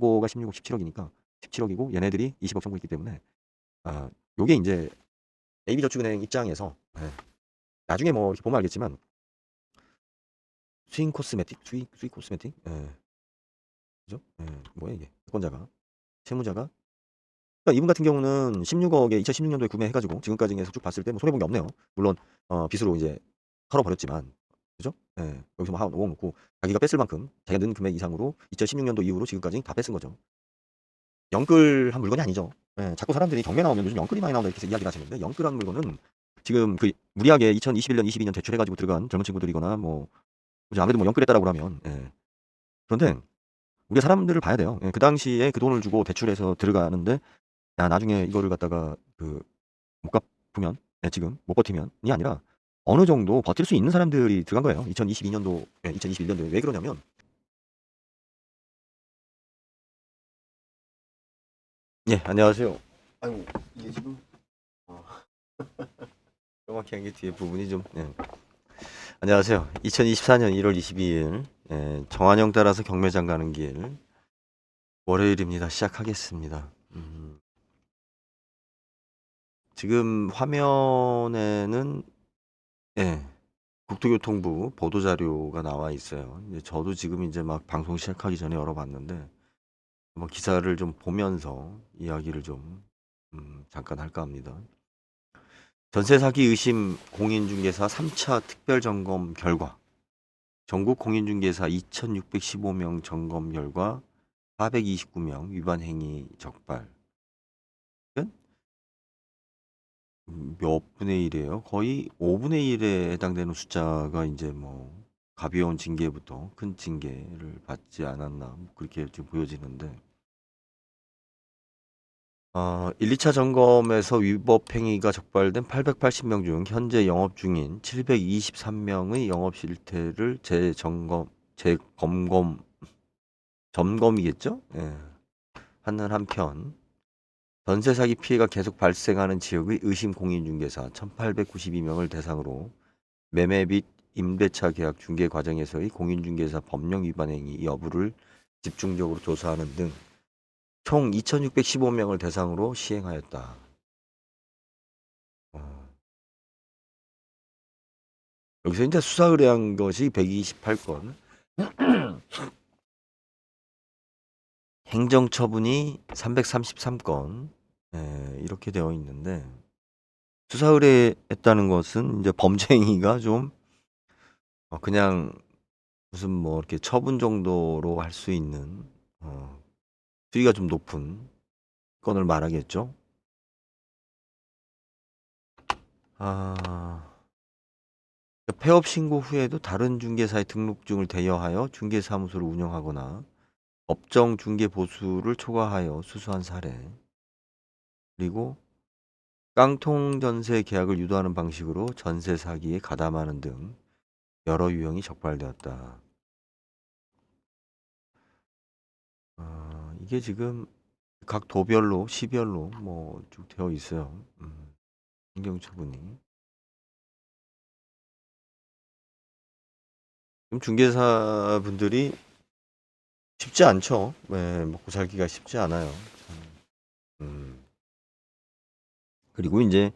고가 16억, 17억이니까 17억이고 얘네들이 20억 청구했기 때문에 요게 이제 AB저축은행 입장에서 나중에 뭐 이렇게 보면 알겠지만 스윙 코스메틱, 스윙 코스메틱, 그죠? 뭐야 이게? 채권자가, 채무자가. 그러니까 이분 같은 경우는 16억에 2016년도에 구매해가지고 지금까지 해서 쭉 봤을 때 뭐 손해본 게 없네요. 물론 빚으로 이제 털어버렸지만, 그죠? 여기서 뭐 한 5억 놓고 자기가 뺐을 만큼 자기가 넣은 금액 이상으로 2016년도 이후로 지금까지 다 뺐은 거죠. 영끌한 물건이 아니죠. 자꾸 사람들이 경매 나오면 요즘 영끌이 많이 나온다 이렇게 이야기를 하시는데 영끌한 물건은 지금 그 무리하게 2021년, 22년 대출해가지고 들어간 젊은 친구들이거나 뭐 아무래도 뭐 영끌했다라고 하면 그런데 우리가 사람들을 봐야 돼요. 그 당시에 그 돈을 주고 대출해서 들어가는데 야 나중에 이거를 갖다가 그 못 갚으면 지금 못 버티면이 아니라 어느 정도 버틸 수 있는 사람들이 들어간 거예요. 2022년도, 2021년도에 왜 그러냐면 안녕하세요. 아이고 이게 지금 정확히 한 게 뒤에 부분이 좀 안녕하세요. 2024년 1월 22일 정한영 따라서 경매장 가는 길 월요일입니다. 시작하겠습니다. 지금 화면에는 국토교통부 보도자료가 나와 있어요. 이제 저도 지금 이제 막 방송 시작하기 전에 열어봤는데 뭐 기사를 좀 보면서 이야기를 좀 잠깐 할까 합니다. 전세 사기 의심 공인중개사 3차 특별점검 결과 전국 공인중개사 2,615명 점검 결과 429명 위반 행위 적발. 몇 분의 1이에요? 거의 5분의 1에 해당되는 숫자가 이제 뭐 가벼운 징계부터 큰 징계를 받지 않았나 뭐 그렇게 지금 보여지는데 1, 2차 점검에서 위법 행위가 적발된 880명 중 현재 영업 중인 723명의 영업 실태를 점검이겠죠? 하는 한편 전세 사기 피해가 계속 발생하는 지역의 의심 공인중개사 1,892명을 대상으로 매매 및 임대차 계약 중개 과정에서의 공인중개사 법령 위반 행위 여부를 집중적으로 조사하는 등 총 2,615명을 대상으로 시행하였다. 어, 여기서 이제 수사 의뢰한 것이 128건, 행정처분이 333건, 이렇게 되어 있는데 수사 의뢰했다는 것은 이제 범죄 행위가 좀 그냥 무슨 뭐 이렇게 처분 정도로 할 수 있는 수위가 좀 높은 건을 말하겠죠. 아, 폐업 신고 후에도 다른 중개사의 등록증을 대여하여 중개사무소를 운영하거나 업종 중개 보수를 초과하여 수수한 사례, 그리고 깡통 전세 계약을 유도하는 방식으로 전세 사기에 가담하는 등 여러 유형이 적발되었다. 이게 지금 각 도별로 시별로 뭐 쭉 되어 있어요. 행정처분이. 지금 중개사분들이 쉽지 않죠. 먹고 살기가 쉽지 않아요. 음. 그리고 이제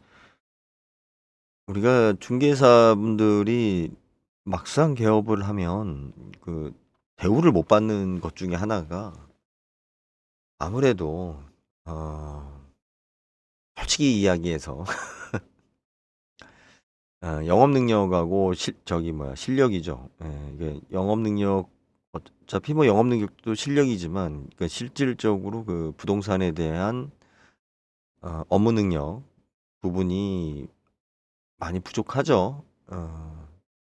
우리가 중개사분들이 막상 개업을 하면 그 대우를 못 받는 것 중에 하나가 아무래도 어 솔직히 이야기해서 영업 능력하고 실력이죠. 이게 영업 능력 어차피 뭐 영업 능력도 실력이지만 그 실질적으로 그 부동산에 대한 업무 능력 부분이 많이 부족하죠.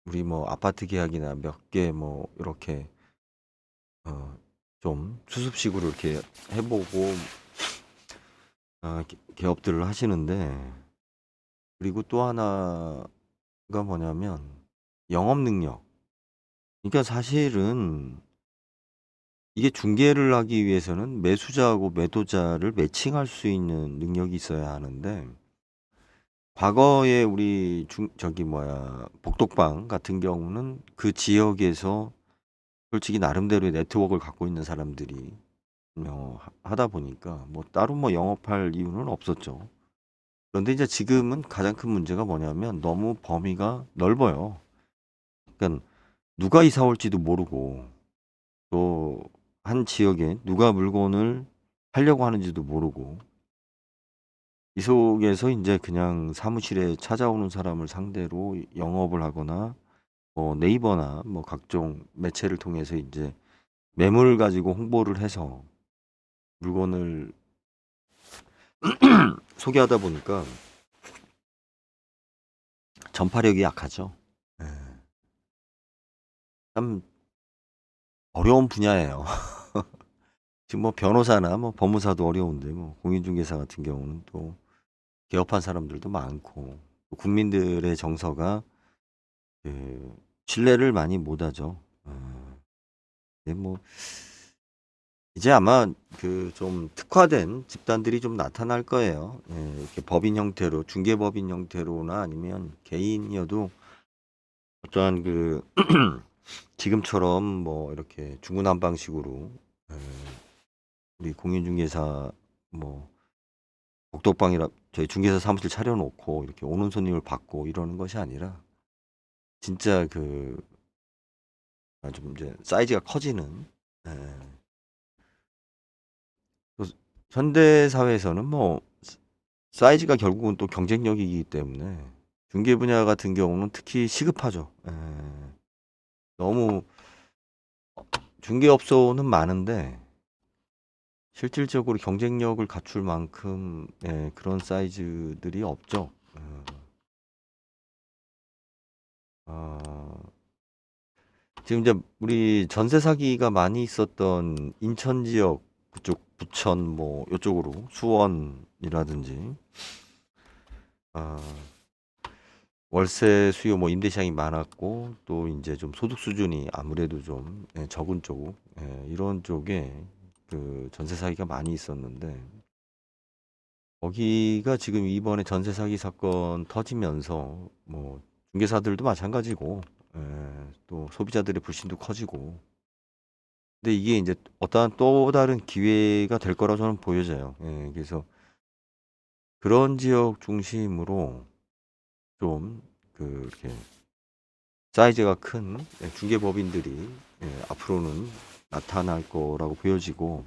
우리 뭐 아파트 계약이나 몇 개 뭐 이렇게 좀 수습식으로 이렇게 해보고 개업들을 하시는데 그리고 또 하나가 뭐냐면 영업 능력. 그러니까 사실은 이게 중개를 하기 위해서는 매수자하고 매도자를 매칭할 수 있는 능력이 있어야 하는데 과거에 우리 복덕방 같은 경우는 그 지역에서 솔직히 나름대로의 네트워크를 갖고 있는 사람들이 하다 보니까 뭐 따로 뭐 영업할 이유는 없었죠. 그런데 이제 지금은 가장 큰 문제가 뭐냐면 너무 범위가 넓어요. 그러니까 누가 이사 올지도 모르고 또 한 지역에 누가 물건을 팔려고 하는지도 모르고 이 속에서 이제 그냥 사무실에 찾아오는 사람을 상대로 영업을 하거나 뭐 네이버나 뭐 각종 매체를 통해서 이제 매물 가지고 홍보를 해서 물건을 소개하다 보니까 전파력이 약하죠. 예. 참 어려운 분야예요. 지금 뭐 변호사나 뭐 법무사도 어려운데 뭐 공인중개사 같은 경우는 또 개업한 사람들도 많고 또 국민들의 정서가 그 신뢰를 많이 못하죠. 근데 뭐 이제 아마 그 좀 특화된 집단들이 좀 나타날 거예요. 예, 이렇게 법인 형태로 중개법인 형태로나 아니면 개인이어도 어떠한 그 지금처럼 뭐 이렇게 중구난방식으로 예, 우리 공인중개사 뭐 복덕방이라 저희 중개사 사무실 차려놓고 이렇게 오는 손님을 받고 이러는 것이 아니라 진짜 그 좀 이제 사이즈가 커지는 예. 또 현대 사회에서는 뭐 사이즈가 결국은 또 경쟁력이기 때문에 중개 분야 같은 경우는 특히 시급하죠. 예. 너무 중개업소는 많은데 실질적으로 경쟁력을 갖출 만큼 예, 그런 사이즈들이 없죠. 어, 지금 이제 우리 전세 사기가 많이 있었던 인천 지역 그쪽 부천 뭐 이쪽으로 수원이라든지 아, 월세 수요 뭐 임대 시장이 많았고 또 이제 좀 소득 수준이 아무래도 좀 예, 적은 쪽 이런 쪽에 그 전세 사기가 많이 있었는데 거기가 지금 이번에 전세 사기 사건 터지면서 뭐 중개사들도 마찬가지고 또 소비자들의 불신도 커지고 근데 이게 이제 어떠한 또 다른 기회가 될 거라고 저는 보여져요. 예, 그래서 그런 지역 중심으로 좀 그 이렇게 사이즈가 큰 중개법인들이 앞으로는 나타날 거라고 보여지고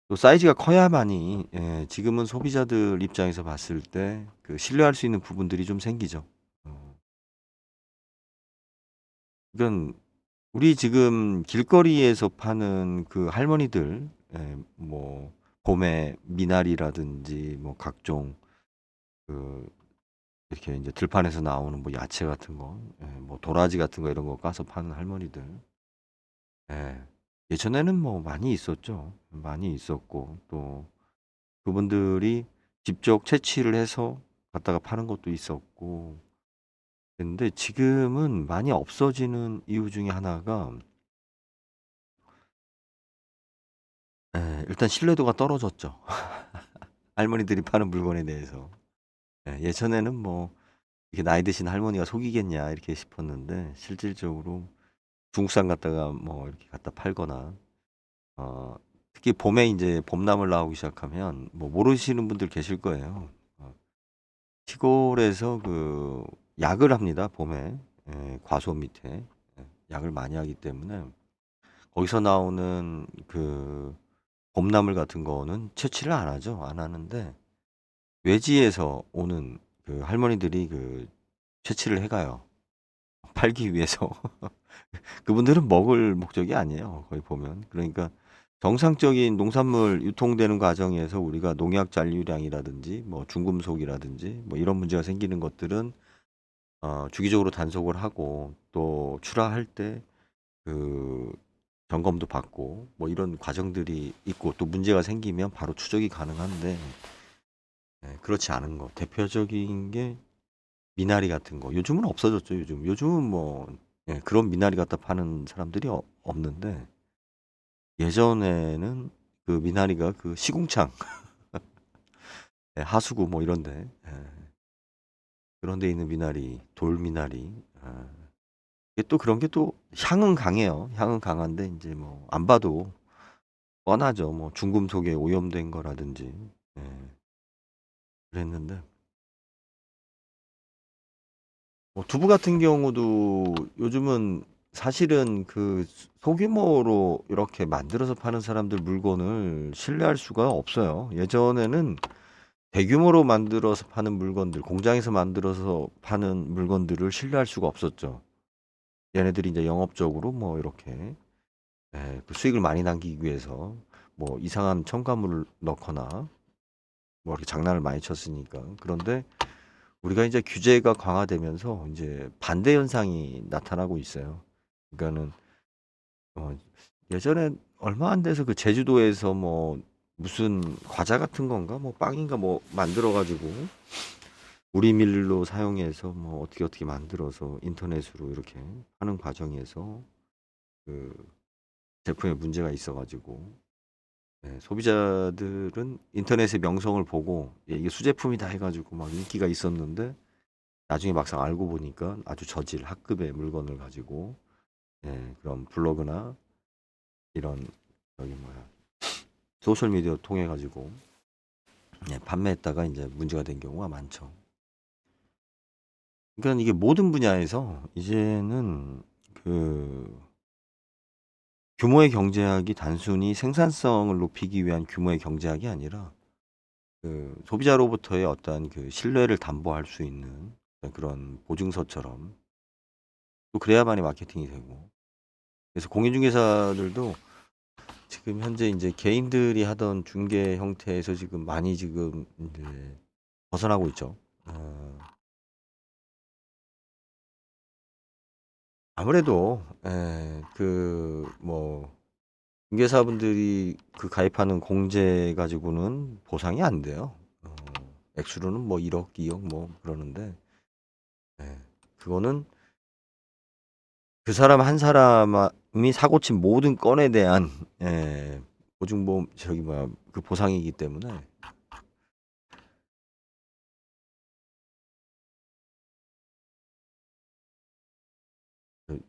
또 사이즈가 커야만이 지금은 소비자들 입장에서 봤을 때 그 신뢰할 수 있는 부분들이 좀 생기죠. 어, 그건 우리 지금 길거리에서 파는 그 할머니들 뭐 봄에 미나리라든지 뭐 각종 그 이렇게 이제 들판에서 나오는 뭐 야채 같은 거, 뭐 도라지 같은 거 이런 거 까서 파는 할머니들. 예. 예전에는 뭐 많이 있었죠. 많이 있었고 또 그분들이 직접 채취를 해서 갖다가 파는 것도 있었고. 근데 지금은 많이 없어지는 이유 중에 하나가 일단 신뢰도가 떨어졌죠. 할머니들이 파는 물건에 대해서. 예전에는 뭐 이렇게 나이 드신 할머니가 속이겠냐 이렇게 싶었는데 실질적으로 중국산 갖다가 뭐 이렇게 갖다 팔거나 어 특히 봄에 인제 봄나물 나오기 시작하면 뭐 모르시는 분들 계실 거예요. 어 시골에서 그 약을 합니다, 봄에. 과수 밑에. 약을 많이 하기 때문에 거기서 나오는 그 봄나물 같은 거는 채취를 안 하죠. 안 하는데 외지에서 오는 그 할머니들이 그 채취를 해 가요, 팔기 위해서. 그분들은 먹을 목적이 아니에요, 거기 보면. 그러니까 정상적인 농산물 유통되는 과정에서 우리가 농약 잔류량이라든지 뭐 중금속이라든지 뭐 이런 문제가 생기는 것들은 주기적으로 단속을 하고 또 출하할 때 그 점검도 받고 뭐 이런 과정들이 있고 또 문제가 생기면 바로 추적이 가능한데 그렇지 않은 거. 대표적인 게 미나리 같은 거. 요즘은 없어졌죠, 요즘. 요즘은 뭐 그런 미나리 갖다 파는 사람들이 없는데 예전에는 그 미나리가 그 시궁창 하수구 뭐 이런 데 그런 데 있는 미나리, 돌미나리 이게 또 그런 게 또 향은 강해요. 향은 강한데 인제 뭐 안 봐도 뻔하죠. 뭐 중금속에 오염된 거라든지. 예. 그랬는데 뭐 두부 같은 경우도 요즘은 사실은 그 소규모로 이렇게 만들어서 파는 사람들 물건을 신뢰할 수가 없어요. 예전에는 대규모로 만들어서 파는 물건들, 공장에서 만들어서 파는 물건들을 신뢰할 수가 없었죠. 얘네들이 이제 영업적으로 뭐 이렇게 그 수익을 많이 남기기 위해서 뭐 이상한 첨가물을 넣거나 뭐 이렇게 장난을 많이 쳤으니까. 그런데 우리가 이제 규제가 강화되면서 이제 반대 현상이 나타나고 있어요. 그러니까는 어 예전에 얼마 안 돼서 그 제주도에서 뭐 무슨 과자 같은 건가 뭐 빵인가 뭐 만들어 가지고 우리밀로 사용해서 뭐 어떻게 만들어서 인터넷으로 이렇게 하는 과정에서 그 제품에 문제가 있어 가지고 소비자들은 인터넷의 명성을 보고 이게 수제품이다 해 가지고 막 인기가 있었는데 나중에 막상 알고 보니까 아주 저질 하급의 물건을 가지고 그런 블로그나 이런 저기 뭐야 소셜 미디어 통해 가지고 판매했다가 이제 문제가 된 경우가 많죠. 그러니까 이게 모든 분야에서 이제는 그 규모의 경제학이 단순히 생산성을 높이기 위한 규모의 경제학이 아니라 그 소비자로부터의 어떤 그 신뢰를 담보할 수 있는 그런 보증서처럼 또 그래야만이 마케팅이 되고 그래서 공인중개사들도 지금 현재 이제 개인들이 하던 중개 형태에서 지금 많이 지금 이제 벗어나고 있죠. 아무래도 그 뭐 중개사분들이 그 가입하는 공제 가지고는 보상이 안 돼요. 액수로는 뭐 1억, 2억 뭐 그러는데 예, 그거는 그 사람 한 사람이 사고 친 모든 건에 대한 보증보험 저기 뭐야 그 보상이기 때문에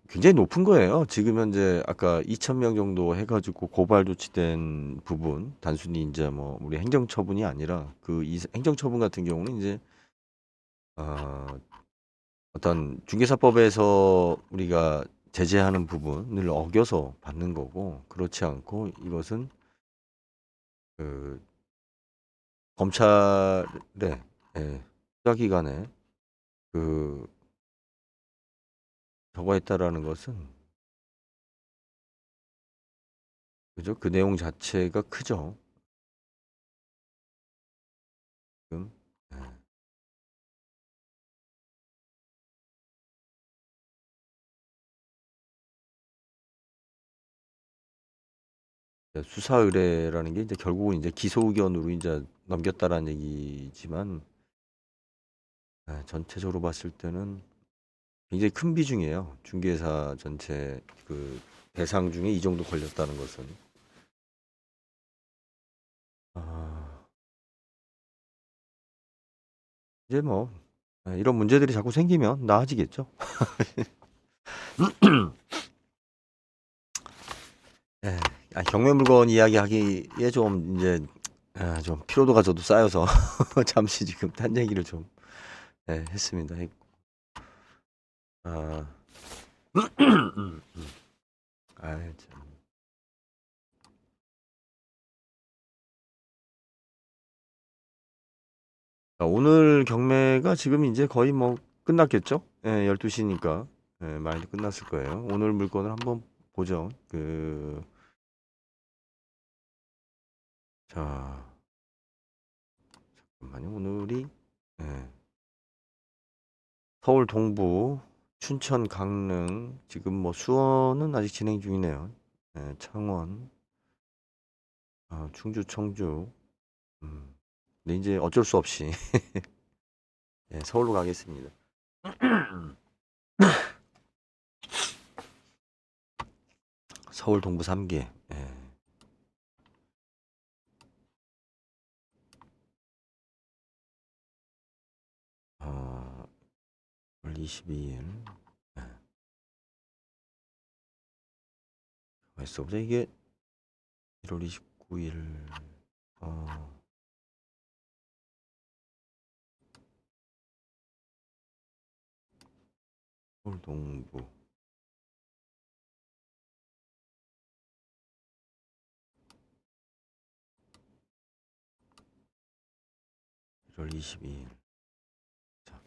굉장히 높은 거예요. 지금 현재 아까 2,000명 정도 해가지고 고발 조치된 부분, 단순히 이제 뭐 우리 행정처분이 아니라 그 행정처분 같은 경우는 이제 어, 어떤 중개사법에서 우리가 제재하는 부분을 어겨서 받는 거고 그렇지 않고 이것은 그 검찰의 수사기관에 그 저거 했다라는 것은 그죠? 그 내용 자체가 크죠. 지금 수사 의뢰라는 게 이제 결국은 이제 기소 의견으로 이제 넘겼다라는 얘기지만 전체적으로 봤을 때는 굉장히 큰 비중이에요. 중개사 전체 그 대상 중에 이 정도 걸렸다는 것은 아, 이제 뭐 이런 문제들이 자꾸 생기면 나아지겠죠. 예, 경매 물건 이야기하기에 좀 이제 좀 피로도가 저도 쌓여서 잠시 지금 딴 얘기를 좀 했습니다. 아, 참. 오늘 경매가 지금 이제 거의 뭐 끝났겠죠? 12시니까 많이 끝났을 거예요. 오늘 물건을 한번 보죠. 자, 잠깐만요. 오늘이 예, 서울 동부, 춘천 강릉, 지금 뭐 수원은 아직 진행 중이네요. 창원, 충주, 청주. 근데 이제 어쩔 수 없이 서울로 가겠습니다. 서울 동부 3개. 1월 22일. 맛있어 보자. 이게 1월 20 9일 어, 서울 동부 1월 22일. 자,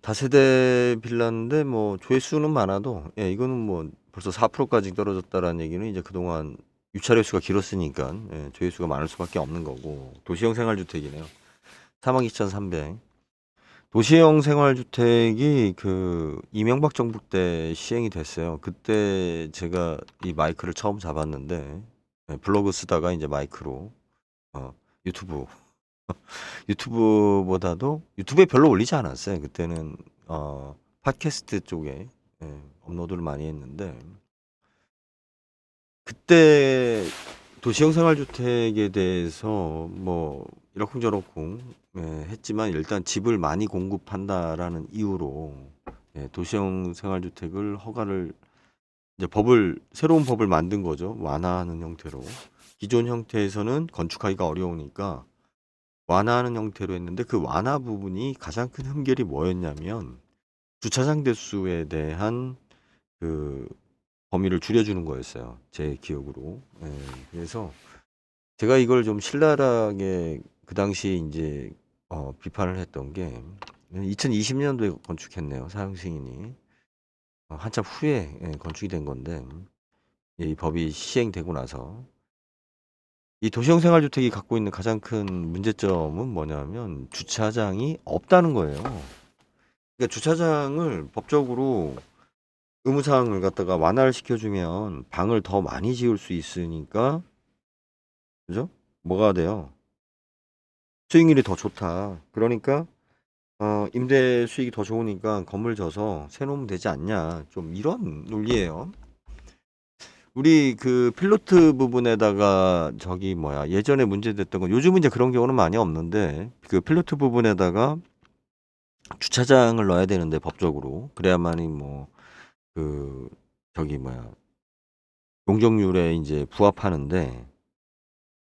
다세대 빌라인데 뭐 조회수는 많아도 예, 이거는 뭐 벌써 4%까지 떨어졌다라는 얘기는 이제 그동안 유찰의 수가 길었으니까 예, 조회수가 많을 수밖에 없는 거고. 도시형 생활주택이네요. 42,300. 도시형 생활주택이 그 이명박 정부 때 시행이 됐어요. 그때 제가 이 마이크를 처음 잡았는데 예, 블로그 쓰다가 이제 마이크로 유튜브 유튜브보다도 유튜브에 별로 올리지 않았어요. 그때는 팟캐스트 쪽에 예, 업로드를 많이 했는데 그때 도시형 생활주택에 대해서 뭐 이러쿵저러쿵 예, 했지만 일단 집을 많이 공급한다라는 이유로 예, 도시형 생활주택을 허가를 이제 새로운 법을 만든 거죠. 완화하는 형태로. 기존 형태에서는 건축하기가 어려우니까 완화하는 형태로 했는데 그 완화 부분이 가장 큰 흠결이 뭐였냐면 주차장 대수에 대한 그 범위를 줄여주는 거였어요. 제 기억으로. 예, 그래서 제가 이걸 좀 신랄하게 그 당시에 이제 비판을 했던 게 2020년도에 건축했네요. 사용 승인이. 한참 후에 예, 건축이 된 건데 이 법이 시행되고 나서 이 도시형 생활주택이 갖고 있는 가장 큰 문제점은 뭐냐면 주차장이 없다는 거예요. 그러니까 주차장을 법적으로 의무사항을 갖다가 완화를 시켜주면 방을 더 많이 지을 수 있으니까 그죠? 뭐가 돼요? 수익률이 더 좋다. 그러니까 임대 수익이 더 좋으니까 건물 져서 새 놓으면 되지 않냐. 좀 이런 논리예요. 우리 그 필로트 부분에다가 저기 뭐야 예전에 문제됐던 건 요즘은 이제 그런 경우는 많이 없는데 그 필로트 부분에다가 주차장을 넣어야 되는데 법적으로 그래야만이 뭐 그 저기 뭐야 용적률에 이제 부합하는데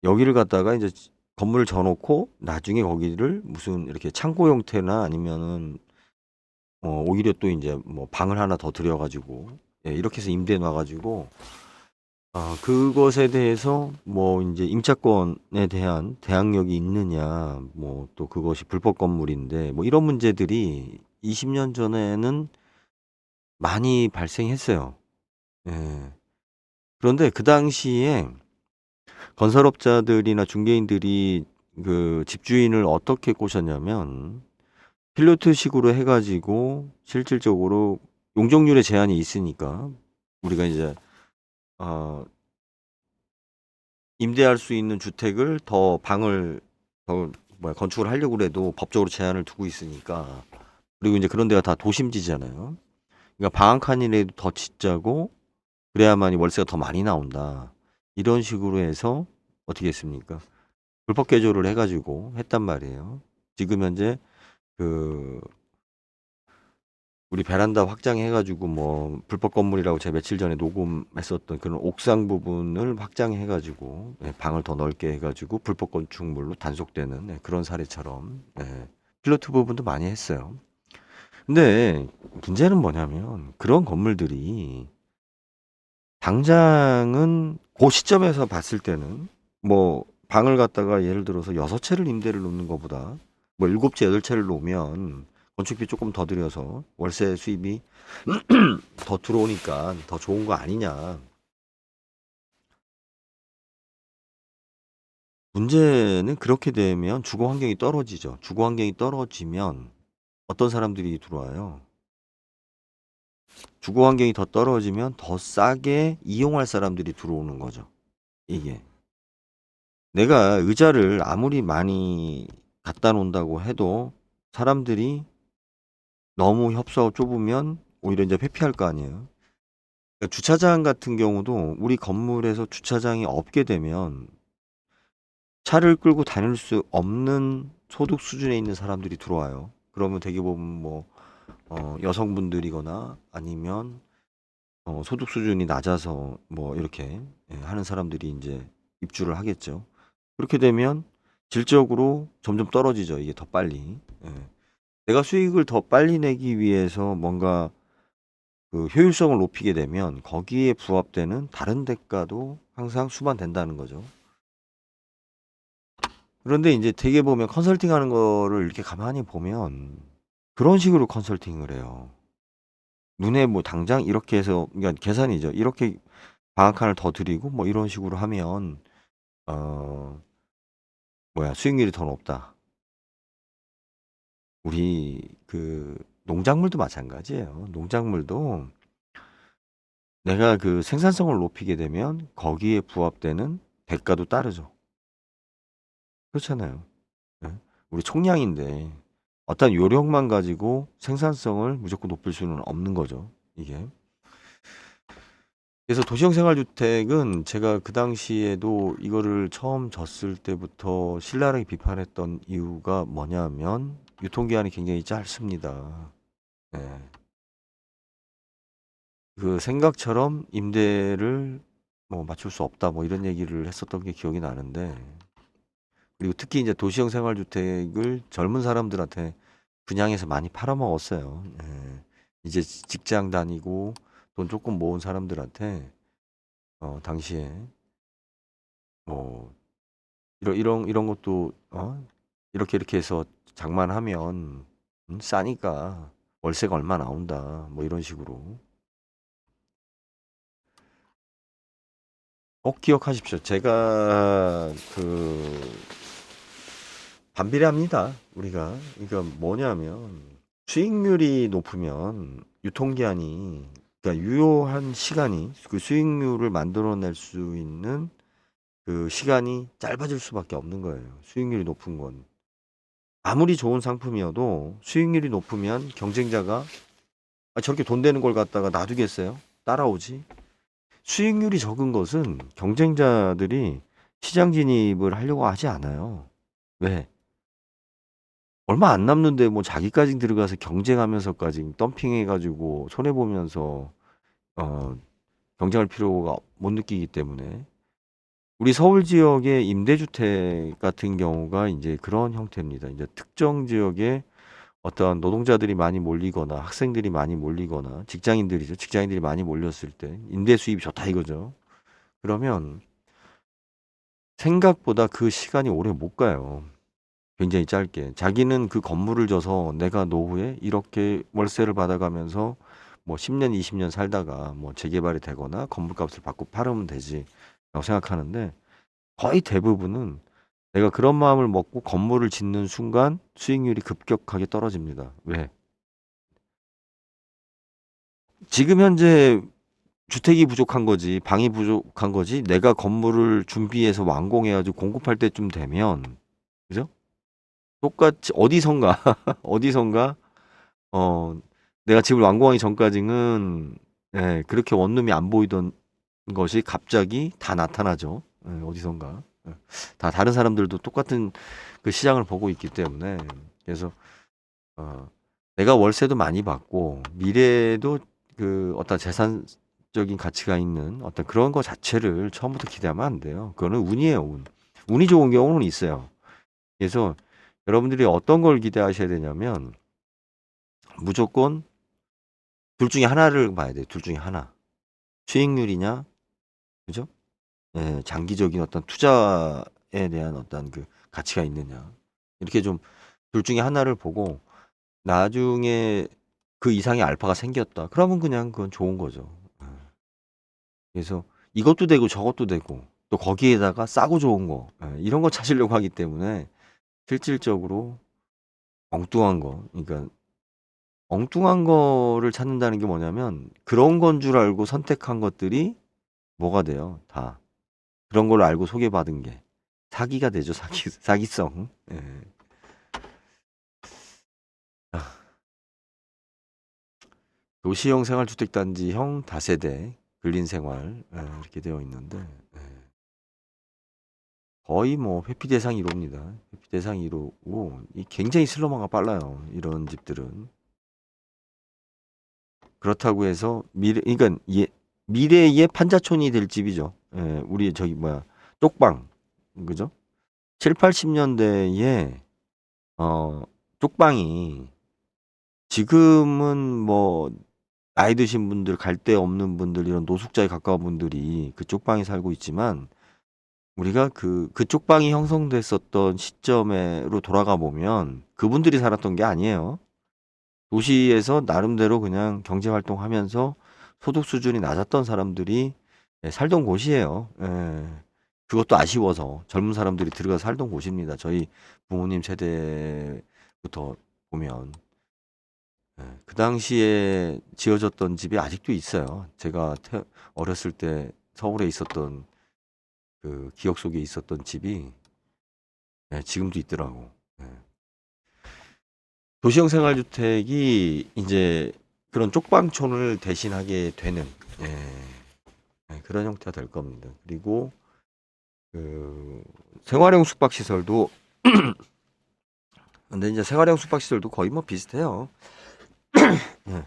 여기를 갖다가 이제 건물을 져놓고 나중에 거기를 무슨 이렇게 창고 형태나 아니면은 오히려 또 이제 뭐 방을 하나 더 들여가지고 예, 이렇게 해서 임대해 놔가지고 그것에 대해서 뭐 이제 임차권에 대한 대항력이 있느냐 뭐 또 그것이 불법 건물인데 뭐 이런 문제들이 20년 전에는 많이 발생했어요. 예. 그런데 그 당시에 건설업자들이나 중개인들이 그 집주인을 어떻게 꼬셨냐면 필로트식으로 해가지고 실질적으로 용적률의 제한이 있으니까 우리가 이제 어, 임대할 수 있는 주택을 더 방을 더 뭐야 건축을 하려고 그래도 법적으로 제한을 두고 있으니까 그리고 이제 그런 데가 다 도심지잖아요. 그러니까 방 한 칸이라도 더 짓자고 그래야만이 월세가 더 많이 나온다. 이런 식으로 해서 어떻게 했습니까? 불법 개조를 해가지고 했단 말이에요. 지금 현재 그 우리 베란다 확장해가지고 뭐 불법 건물이라고 제가 며칠 전에 녹음했었던 그런 옥상 부분을 확장해가지고 예, 방을 더 넓게 해가지고 불법 건축물로 단속되는 예, 그런 사례처럼 예, 필로트 부분도 많이 했어요. 근데 문제는 뭐냐면 그런 건물들이 당장은 그 시점에서 봤을 때는 뭐 방을 갖다가 예를 들어서 6채를 임대를 놓는 것보다 뭐 7채, 8채를 놓으면 건축비 조금 더 들여서 월세 수입이 더 들어오니까 더 좋은 거 아니냐. 문제는 그렇게 되면 주거 환경이 떨어지죠. 주거 환경이 떨어지면 어떤 사람들이 들어와요? 주거 환경이 더 떨어지면 더 싸게 이용할 사람들이 들어오는 거죠. 이게. 내가 의자를 아무리 많이 갖다 놓는다고 해도 사람들이 너무 협소하고 좁으면 오히려 이제 회피할 거 아니에요. 그러니까 주차장 같은 경우도 우리 건물에서 주차장이 없게 되면 차를 끌고 다닐 수 없는 소득 수준에 있는 사람들이 들어와요. 그러면 되게 보면 뭐 여성분들이거나 아니면 소득 수준이 낮아서 뭐 이렇게 하는 사람들이 이제 입주를 하겠죠. 그렇게 되면 질적으로 점점 떨어지죠. 이게 더 빨리. 예. 내가 수익을 더 빨리 내기 위해서 뭔가 그 효율성을 높이게 되면 거기에 부합되는 다른 대가도 항상 수반된다는 거죠. 그런데 이제 되게 보면 컨설팅 하는 거를 이렇게 가만히 보면 그런 식으로 컨설팅을 해요. 눈에 뭐 당장 이렇게 해서, 그러니까 계산이죠. 이렇게 방학 하나를 더 드리고 뭐 이런 식으로 하면 어 수익률이 더 높다. 우리 그 농작물도 마찬가지예요. 농작물도 내가 그 생산성을 높이게 되면 거기에 부합되는 대가도 따르죠. 그렇잖아요. 예. 우리 총량인데 어떤 요령만 가지고 생산성을 무조건 높일 수는 없는 거죠, 이게. 그래서 도시형 생활주택은 제가 그 당시에도 이거를 처음 졌을 때부터 신랄하게 비판했던 이유가 뭐냐면 유통기한이 굉장히 짧습니다. 네. 그 생각처럼 임대를 뭐 맞출 수 없다 뭐 이런 얘기를 했었던 게 기억이 나는데, 그리고 특히 이제 도시형 생활주택을 젊은 사람들한테 분양해서 많이 팔아먹었어요. 예. 이제 직장 다니고 돈 조금 모은 사람들한테 당시에 뭐 이런 것도 이렇게 해서 장만하면 싸니까 월세가 얼마 나온다 뭐 이런 식으로 꼭 기억하십시오. 제가 그 반비례합니다. 우리가 그러니까 뭐냐면 수익률이 높으면 유통기한이, 그러니까 유효한 시간이, 그 수익률을 만들어낼 수 있는 그 시간이 짧아질 수밖에 없는 거예요. 수익률이 높은 건. 아무리 좋은 상품이어도 수익률이 높으면 경쟁자가 저렇게 돈 되는 걸 갖다가 놔두겠어요? 따라오지? 수익률이 적은 것은 경쟁자들이 시장 진입을 하려고 하지 않아요. 왜? 얼마 안 남는데 뭐 자기까지 들어가서 경쟁하면서까지 덤핑해가지고 손해보면서 어, 경쟁할 필요가 못 느끼기 때문에. 우리 서울 지역의 임대주택 같은 경우가 이제 그런 형태입니다. 이제 특정 지역에 어떤 노동자들이 많이 몰리거나 학생들이 많이 몰리거나 직장인들이죠. 직장인들이 많이 몰렸을 때 임대 수입이 좋다 이거죠. 그러면 생각보다 그 시간이 오래 못 가요. 굉장히 짧게. 자기는 그 건물을 줘서 내가 노후에 이렇게 월세를 받아가면서 뭐 10년, 20년 살다가 뭐 재개발이 되거나 건물값을 받고 팔으면 되지 라고 생각하는데, 거의 대부분은 내가 그런 마음을 먹고 건물을 짓는 순간 수익률이 급격하게 떨어집니다. 왜? 지금 현재 주택이 부족한 거지, 방이 부족한 거지, 내가 건물을 준비해서 완공해가지고 공급할 때쯤 되면, 그죠? 똑같이 어디선가, 어디선가, 어, 내가 집을 완공하기 전까지는, 그렇게 원룸이 안 보이던 것이 갑자기 다 나타나죠. 어디선가. 다 다른 사람들도 똑같은 그 시장을 보고 있기 때문에. 그래서, 어, 내가 월세도 많이 받고, 미래에도 그 어떤 재산적인 가치가 있는 어떤 그런 거 자체를 처음부터 기대하면 안 돼요. 그거는 운이에요, 운. 운이 좋은 경우는 있어요. 그래서 여러분들이 어떤 걸 기대하셔야 되냐면, 무조건 둘 중에 하나를 봐야 돼요. 둘 중에 하나. 수익률이냐, 그죠? 예, 장기적인 어떤 투자에 대한 어떤 그 가치가 있느냐. 이렇게 좀 둘 중에 하나를 보고 나중에 그 이상의 알파가 생겼다. 그러면 그냥 그건 좋은 거죠. 예. 그래서 이것도 되고 저것도 되고 또 거기에다가 싸고 좋은 거, 이런 거 찾으려고 하기 때문에 실질적으로 엉뚱한 거, 그러니까 엉뚱한 거를 찾는다는 게 뭐냐면 그런 건 줄 알고 선택한 것들이 뭐가 돼요? 다 그런 걸 알고 소개받은 게 사기가 되죠. 사기성. 예. 아, 도시형 생활주택단지형 다세대 근린생활, 이렇게 되어 있는데, 예. 거의 뭐 회피 대상 1호입니다. 회피 대상 1호고 굉장히 슬로마가 빨라요. 이런 집들은. 그렇다고 해서 그러니까 미래의 판자촌이 될 집이죠. 예, 우리 저기 뭐야 쪽방 그죠? 7, 80년대에 쪽방이 지금은 뭐 나이 드신 분들, 갈 데 없는 분들, 이런 노숙자에 가까운 분들이 그 쪽방에 살고 있지만 우리가 그 쪽방이 형성됐었던 시점으로 돌아가 보면 그분들이 살았던 게 아니에요. 도시에서 나름대로 그냥 경제 활동하면서 소득 수준이 낮았던 사람들이 살던 곳이에요. 예. 그것도 아쉬워서 젊은 사람들이 들어가 살던 곳입니다. 저희 부모님 세대부터 보면. 그 당시에 지어졌던 집이 아직도 있어요. 제가 어렸을 때 서울에 있었던 그 기억 속에 있었던 집이 지금도 있더라고. 예. 도시형 생활주택이 이제 그런 쪽방촌을 대신하게 되는 그런 형태가 될 겁니다. 그리고 그 생활형 숙박시설도 근데 이제 생활형 숙박시설도 거의 뭐 비슷해요. 예.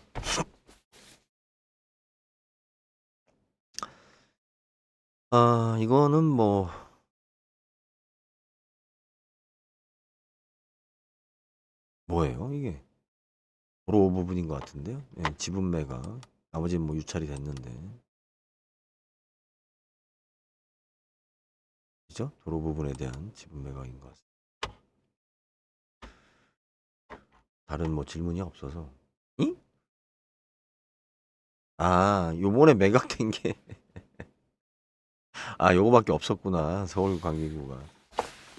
이거는 뭐예요 이게? 도로 부분인 것 같은데요. 예, 지분 매각. 나머지는 뭐 유찰이 됐는데. 그죠? 도로 부분에 대한 지분 매각인 것 같습니다. 다른 뭐 질문이 없어서. 응? 요번에 매각된 게, 요거밖에 없었구나. 서울 관계구가.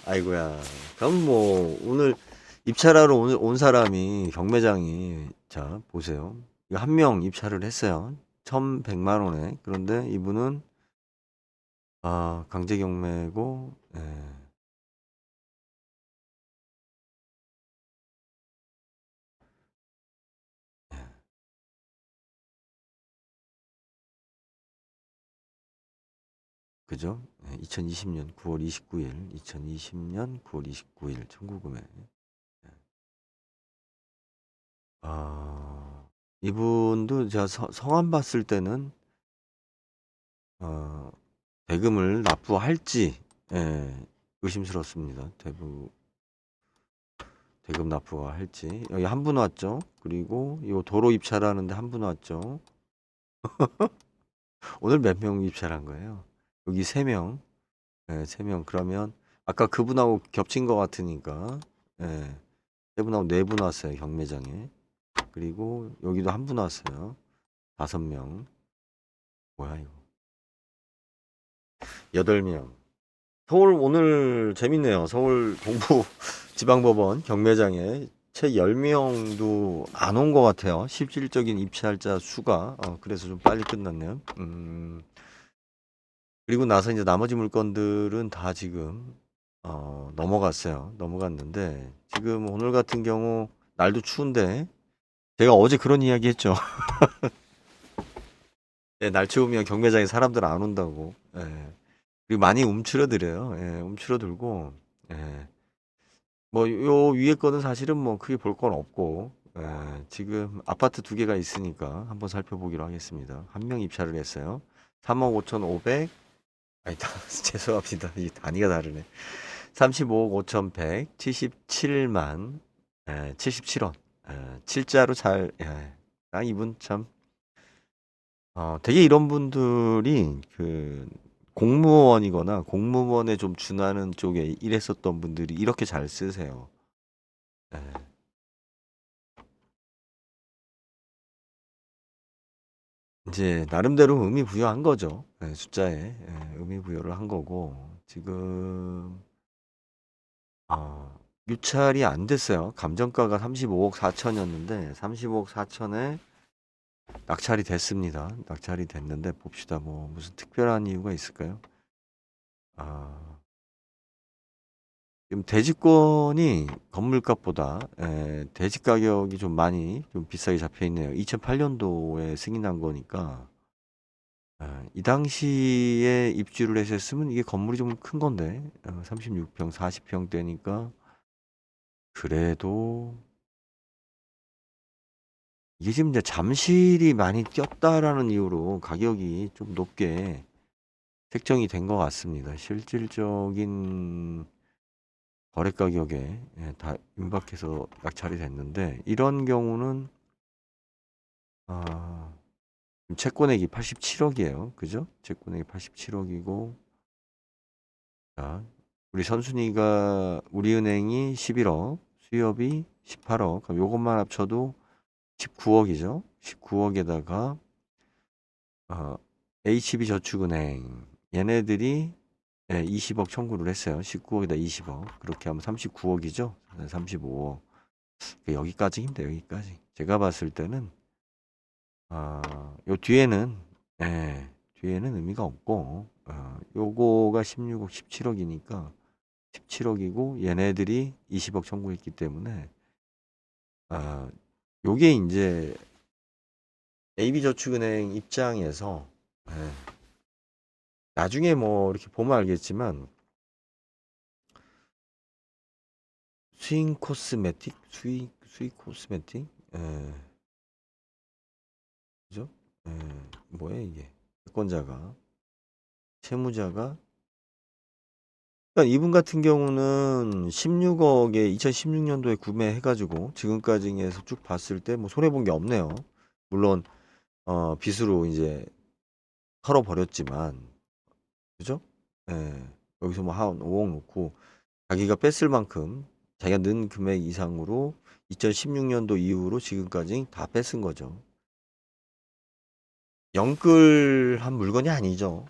아이고야. 그럼 뭐, 오늘 입찰하러 온 사람이, 경매장이, 자, 보세요. 이거 한 명 입찰을 했어요. 1,100만 원에. 그런데 이분은, 강제 경매고, 예. 그죠? 2020년 9월 29일, 2020년 9월 29일 청구금액. 이분도 제가 성함 봤을 때는 어, 대금을 납부할지 의심스럽습니다. 대금 납부가 할지. 여기 한 분 왔죠. 그리고 이 도로 입찰하는데 한 분 왔죠. 오늘 몇 명 입찰한 거예요? 여기 세 명. 세 명. 그러면 아까 그분하고 겹친 것 같으니까 세 분하고 네 분 왔어요. 경매장에. 그리고 여기도 한 분 왔어요. 5명. 뭐야 이거? 8명. 서울 오늘 재밌네요. 서울 동부 지방법원 경매장에 채 10명도 안 온 것 같아요. 실질적인 입찰자 수가. 그래서 좀 빨리 끝났네요. 그리고 나서 이제 나머지 물건들은 다 지금 넘어갔어요. 넘어갔는데 지금 오늘 같은 경우 날도 추운데 제가 어제 그런 이야기 했죠. 네, 날 추우면 경매장에 사람들 안 온다고. 그리고 많이 움츠러들어요. 움츠러들고. 예. 뭐 요 위에 거는 사실은 뭐 크게 볼 건 없고 지금 아파트 2개가 있으니까 한번 살펴보기로 하겠습니다. 한 명 입찰을 했어요. 3억 5,500 아니 죄송합니다. 이 단위가 다르네. 35억 5,100 77만 77원 7자로 잘 이분 참 되게 이런 분들이 그 공무원이거나 공무원에 좀 준하는 쪽에 일했었던 분들이 이렇게 잘 쓰세요. 예. 이제 나름대로 의미 부여한 거죠. 숫자에 의미 부여를 한 거고 지금 유찰이 안 됐어요. 감정가가 35억 4천이었는데 35억 4천에 낙찰이 됐습니다. 낙찰이 됐는데 봅시다. 뭐 무슨 특별한 이유가 있을까요? 아, 지금 대지권이 건물값보다 대지 가격이 좀 많이 좀 비싸게 잡혀 있네요. 2008년도에 승인한 거니까 이 당시에 입주를 했었으면 이게 건물이 좀 큰 건데 36평, 40평대니까 그래도 이게 지금 이제 잠실이 많이 뛰었다라는 이유로 가격이 좀 높게 책정이 된 것 같습니다. 실질적인 거래 가격에 다 임박해서 낙찰이 됐는데, 이런 경우는 아, 채권액이 87억이에요. 그죠? 채권액이 87억이고, 자, 우리 선순위가 우리은행이 11억, 수협이 18억. 그럼 요것만 합쳐도 19억이죠. 19억에다가 HB저축은행 얘네들이 20억 청구를 했어요. 19억에다 20억. 그렇게 하면 39억이죠. 35억. 여기까지입니다. 여기까지. 제가 봤을 때는 요 뒤에는 뒤에는 의미가 없고, 요거가 16억, 17억이니까 17억이고 얘네들이 20억 청구했기 때문에 요게 이제 AB저축은행 입장에서 나중에 뭐 이렇게 보면 알겠지만 스윙 코스메틱, 수익 코스메틱, 그죠? 뭐야 이게? 채권자가, 채무자가, 그러니까 이분 같은 경우는 16억에 2016년도에 구매해가지고 지금까지 해서 쭉 봤을 때 뭐 손해 본 게 없네요. 물론 빚으로 이제 털어버렸지만, 그죠? 여기서 뭐 한 5억 놓고 자기가 뺐을 만큼 자기가 넣은 금액 이상으로 2016년도 이후로 지금까지 다 뺐은 거죠. 영끌한 물건이 아니죠.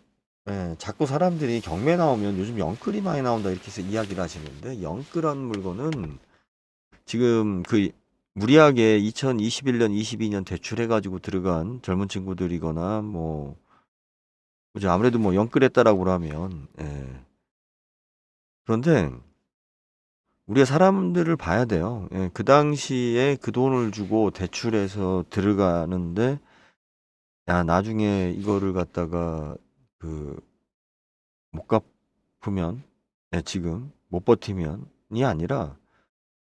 자꾸 사람들이 경매 나오면 요즘 영끌이 많이 나온다 이렇게 해서 이야기를 하시는데, 영끌한 물건은 지금 그 무리하게 2021년, 22년 대출해가지고 들어간 젊은 친구들이거나 뭐 그죠? 아무래도 뭐 영끌했다라고 하면 그런데 우리가 사람들을 봐야 돼요. 그 당시에 그 돈을 주고 대출해서 들어가는데, 야, 나중에 이거를 갖다가 그 못 갚으면, 지금 못 버티면이 아니라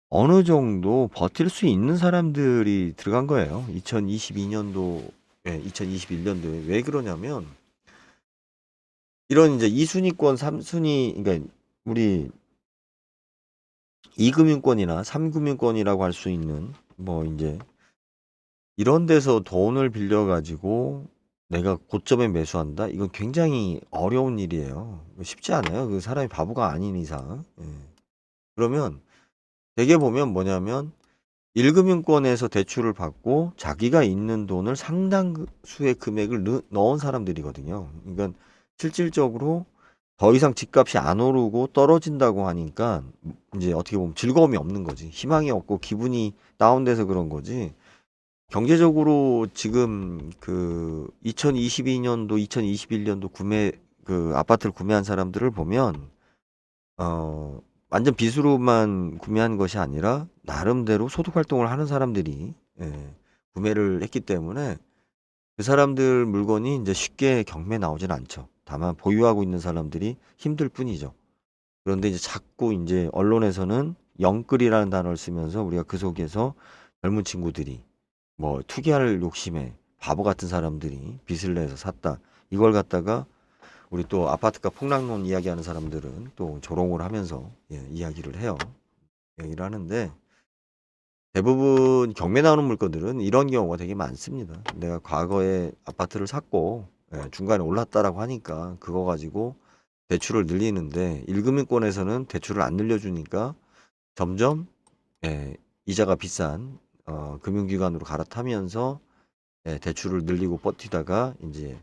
어느 정도 버틸 수 있는 사람들이 들어간 거예요. 2022년도, 2021년도에. 왜 그러냐면, 이런 이제 2순위권, 3순위, 그러니까 우리 2금융권이나 3금융권이라고 할 수 있는 뭐 이제 이런 데서 돈을 빌려가지고 내가 고점에 매수한다? 이건 굉장히 어려운 일이에요. 쉽지 않아요. 그 사람이 바보가 아닌 이상. 그러면 대개 보면 뭐냐면 1금융권에서 대출을 받고 자기가 있는 돈을 상당수의 금액을 넣은 사람들이거든요. 그러니까 실질적으로 더 이상 집값이 안 오르고 떨어진다고 하니까 이제 어떻게 보면 즐거움이 없는 거지. 희망이 없고 기분이 다운돼서 그런 거지. 경제적으로 지금 그 2022년도, 2021년도 그 아파트를 구매한 사람들을 보면, 어, 완전 빚으로만 구매한 것이 아니라, 나름대로 소득 활동을 하는 사람들이, 구매를 했기 때문에, 그 사람들 물건이 이제 쉽게 경매에 나오진 않죠. 다만 보유하고 있는 사람들이 힘들 뿐이죠. 그런데 이제 자꾸 이제 언론에서는 영끌이라는 단어를 쓰면서 우리가 그 속에서 젊은 친구들이 뭐 투기할 욕심에 바보 같은 사람들이 빚을 내서 샀다. 이걸 갖다가 우리 또 아파트값 폭락론 이야기하는 사람들은 또 조롱을 하면서 이야기를 해요. 이야기를 하는데, 대부분 경매 나오는 물건들은 이런 경우가 되게 많습니다. 내가 과거에 아파트를 샀고 중간에 올랐다라고 하니까 그거 가지고 대출을 늘리는데, 1금융권에서는 대출을 안 늘려주니까 점점 이자가 비싼 금융기관으로 갈아타면서 대출을 늘리고 버티다가 이제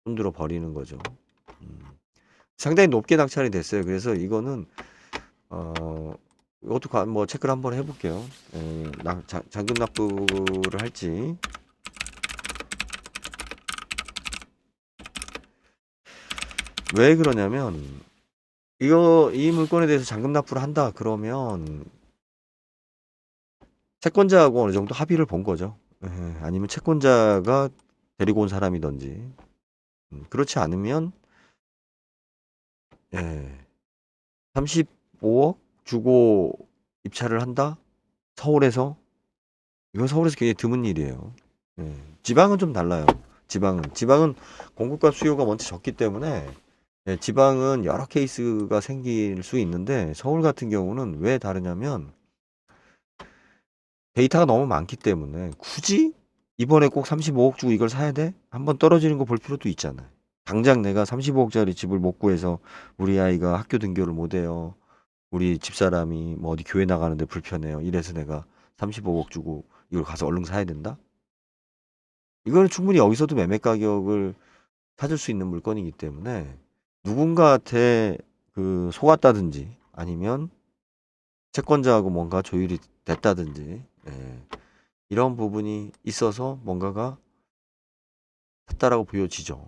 손들어 버리는 거죠. 음, 상당히 높게 낙찰이 됐어요. 그래서 이거는 이것도 뭐 체크를 한번 해볼게요. 잔금 납부를 할지. 왜 그러냐면 이 물건에 대해서 잔금 납부를 한다 그러면 채권자하고 어느 정도 합의를 본 거죠. 아니면 채권자가 데리고 온 사람이든지. 그렇지 않으면 35억 주고 입찰을 한다? 서울에서? 이건 서울에서 굉장히 드문 일이에요. 예. 지방은 좀 달라요. 지방은 공급과 수요가 원체 적기 때문에 예, 지방은 여러 케이스가 생길 수 있는데 서울 같은 경우는 왜 다르냐면 데이터가 너무 많기 때문에 굳이 이번에 꼭 35억 주고 이걸 사야 돼? 한번 떨어지는 거 볼 필요도 있잖아요. 당장 내가 35억짜리 집을 못 구해서 우리 아이가 학교 등교를 못 해요. 우리 집사람이 뭐 어디 교회 나가는데 불편해요. 이래서 내가 35억 주고 이걸 가서 얼른 사야 된다? 이거는 충분히 여기서도 매매 가격을 찾을 수 있는 물건이기 때문에 누군가한테 그 속았다든지 아니면 채권자하고 뭔가 조율이 됐다든지 예, 이런 부분이 있어서 뭔가가 샀다라고 보여지죠.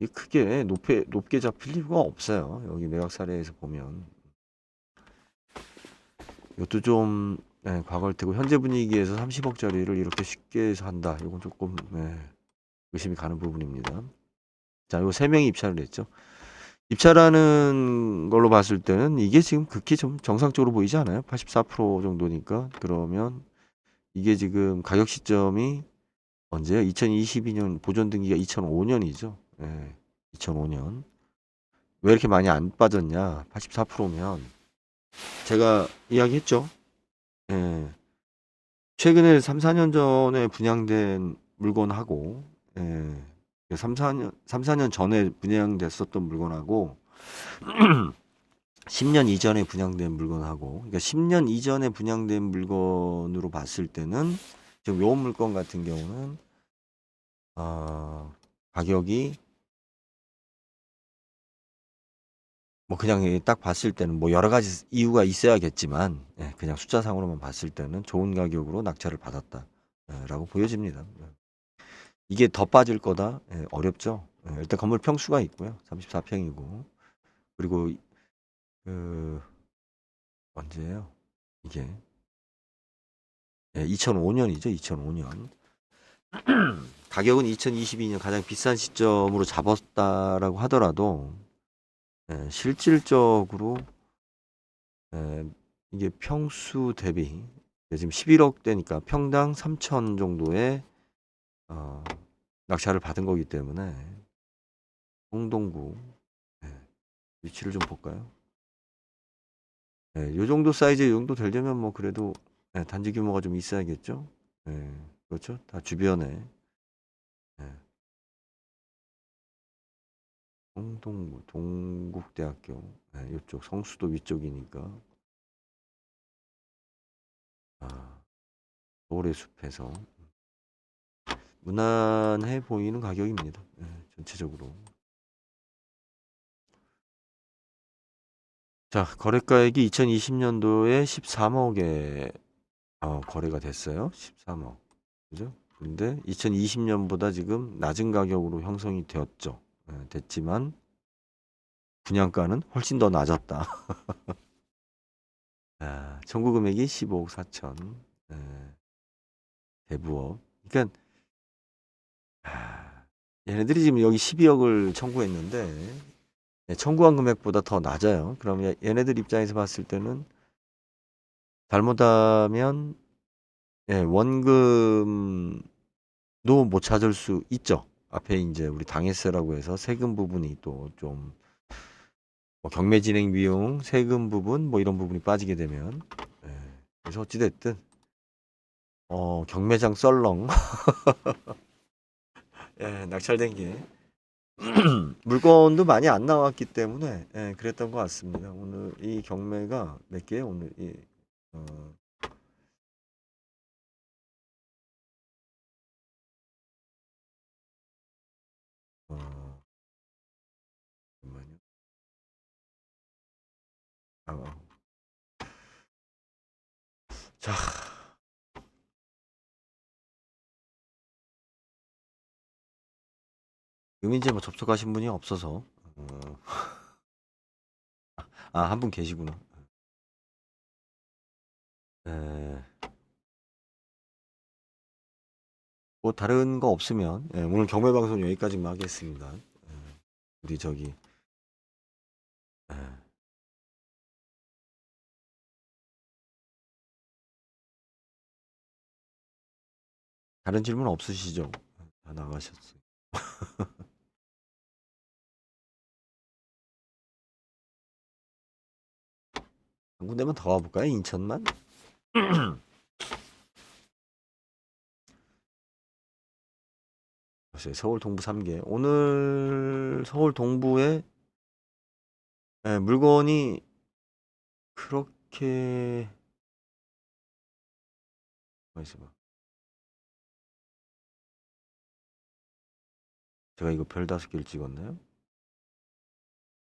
이게 크게 높게 잡힐 이유가 없어요. 여기 매각 사례에서 보면 이것도 좀 예, 과거일 테고 현재 분위기에서 30억짜리를 이렇게 쉽게 산다. 이건 조금 예, 의심이 가는 부분입니다. 자, 요 세 명이 입찰을 했죠. 입찰하는 걸로 봤을 때는 이게 지금 극히 좀 정상적으로 보이지 않아요? 84% 정도니까. 그러면 이게 지금 가격 시점이 언제요? 2022년 보존 등기가 2005년이죠. 예, 2005년. 왜 이렇게 많이 안 빠졌냐? 84%면 제가 이야기했죠. 예, 최근에 3, 4년 전에 분양된 물건하고 예, 3, 4년 전에 분양됐었던 물건하고 10년 이전에 분양된 물건하고 그러니까 10년 이전에 분양된 물건으로 봤을 때는 지금 요 물건 같은 경우는 가격이 뭐 그냥 딱 봤을 때는 뭐 여러 가지 이유가 있어야겠지만 예, 그냥 숫자상으로만 봤을 때는 좋은 가격으로 낙찰을 받았다라고 보여집니다. 이게 더 빠질 거다? 예, 어렵죠. 예, 일단 건물 평수가 있고요. 34평이고 그리고 그 언제예요? 이게 2005년이죠. 2005년. 가격은 2022년 가장 비싼 시점으로 잡았다라고 하더라도 실질적으로 이게 평수 대비 지금 11억대니까 평당 3천 정도의 낙찰을 받은 거기 때문에 홍동구 위치를 좀 볼까요? 요 정도 사이즈 요 정도 되려면 뭐 그래도 단지 규모가 좀 있어야겠죠? 그렇죠? 다 주변에 홍동구 동국대학교 이쪽 성수도 위쪽이니까 서울의 숲에서 무난해 보이는 가격입니다. 전체적으로. 자, 거래가액이 2020년도에 13억에 거래가 됐어요. 13억. 그죠? 근데 2020년보다 지금 낮은 가격으로 형성이 되었죠. 됐지만 분양가는 훨씬 더 낮았다. 청구 금액이 15억 4천. 대부업. 그러니까 얘네들이 지금 여기 12억을 청구했는데 청구한 금액보다 더 낮아요. 그럼 얘네들 입장에서 봤을 때는 잘못하면 원금도 못 찾을 수 있죠. 앞에 이제 우리 당해세라고 해서 세금 부분이 또 좀 경매 진행 비용, 세금 부분 뭐 이런 부분이 빠지게 되면 그래서 어찌됐든 경매장 썰렁 낙찰된 게 물건도 많이 안 나왔기 때문에 그랬던 것 같습니다. 오늘 이 경매가 몇 개예요? 오늘 어, 어, 잠깐만요. 아, 자, 이제 뭐 접속하신 분이 없어서 한 분 계시구나. 에, 뭐 다른 거 없으면 오늘 경매 방송 여기까지만 하겠습니다. 우리 저기 다른 질문 없으시죠? 다 나가셨어요. 한 군데만 더 가볼까요? 인천만? 글쎄요, 서울 동부 3개. 오늘 서울 동부에 물건이 그렇게 있어봐. 제가 이거 별 5개를 찍었나요?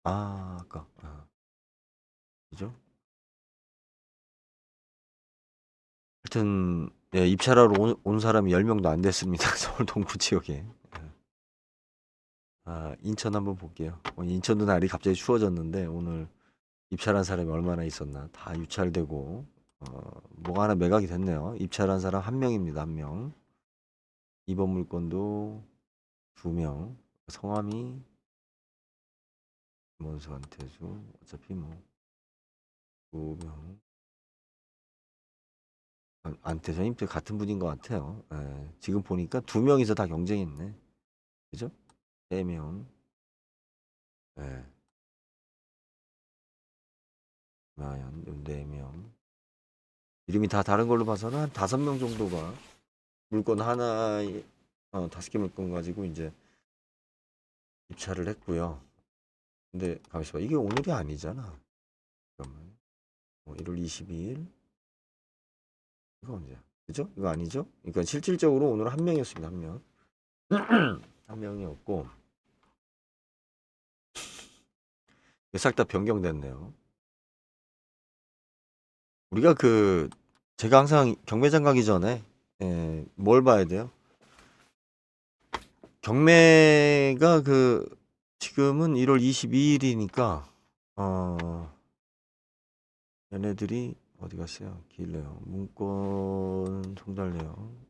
아까 그죠? 하여튼 입찰하러 온 사람이 10명도 안 됐습니다. 서울 동부 지역에. 인천 한번 볼게요. 인천도 날이 갑자기 추워졌는데 오늘 입찰한 사람이 얼마나 있었나. 다 유찰되고 뭐가 하나 매각이 됐네요. 입찰한 사람 1명입니다. 1명. 이번 물건도 2명. 성함이 김원수, 안태수. 어차피 뭐 2명. 안태수 님도 같은 분인 것 같아요. 지금 보니까 2명이서 다 경쟁했네. 그죠? 3명. 마연 4명. 이름이 다 다른 걸로 봐서는 한 5명 정도가 물건 하나에 5개 물건 가지고 이제 입찰을 했고요. 근데 가만있어 봐. 이게 오늘이 아니잖아. 잠깐만. 1월 22일. 이거 언제야? 그죠? 이거 아니죠? 그러니까 실질적으로 오늘 1명이었습니다. 1명. 1명이었고 싹 다 변경됐네요. 우리가 제가 항상 경매장 가기 전에 뭘 봐야 돼요? 경매가 지금은 1월 22일이니까 얘네들이 어디 갔어요? 길래요. 문건 송달래요.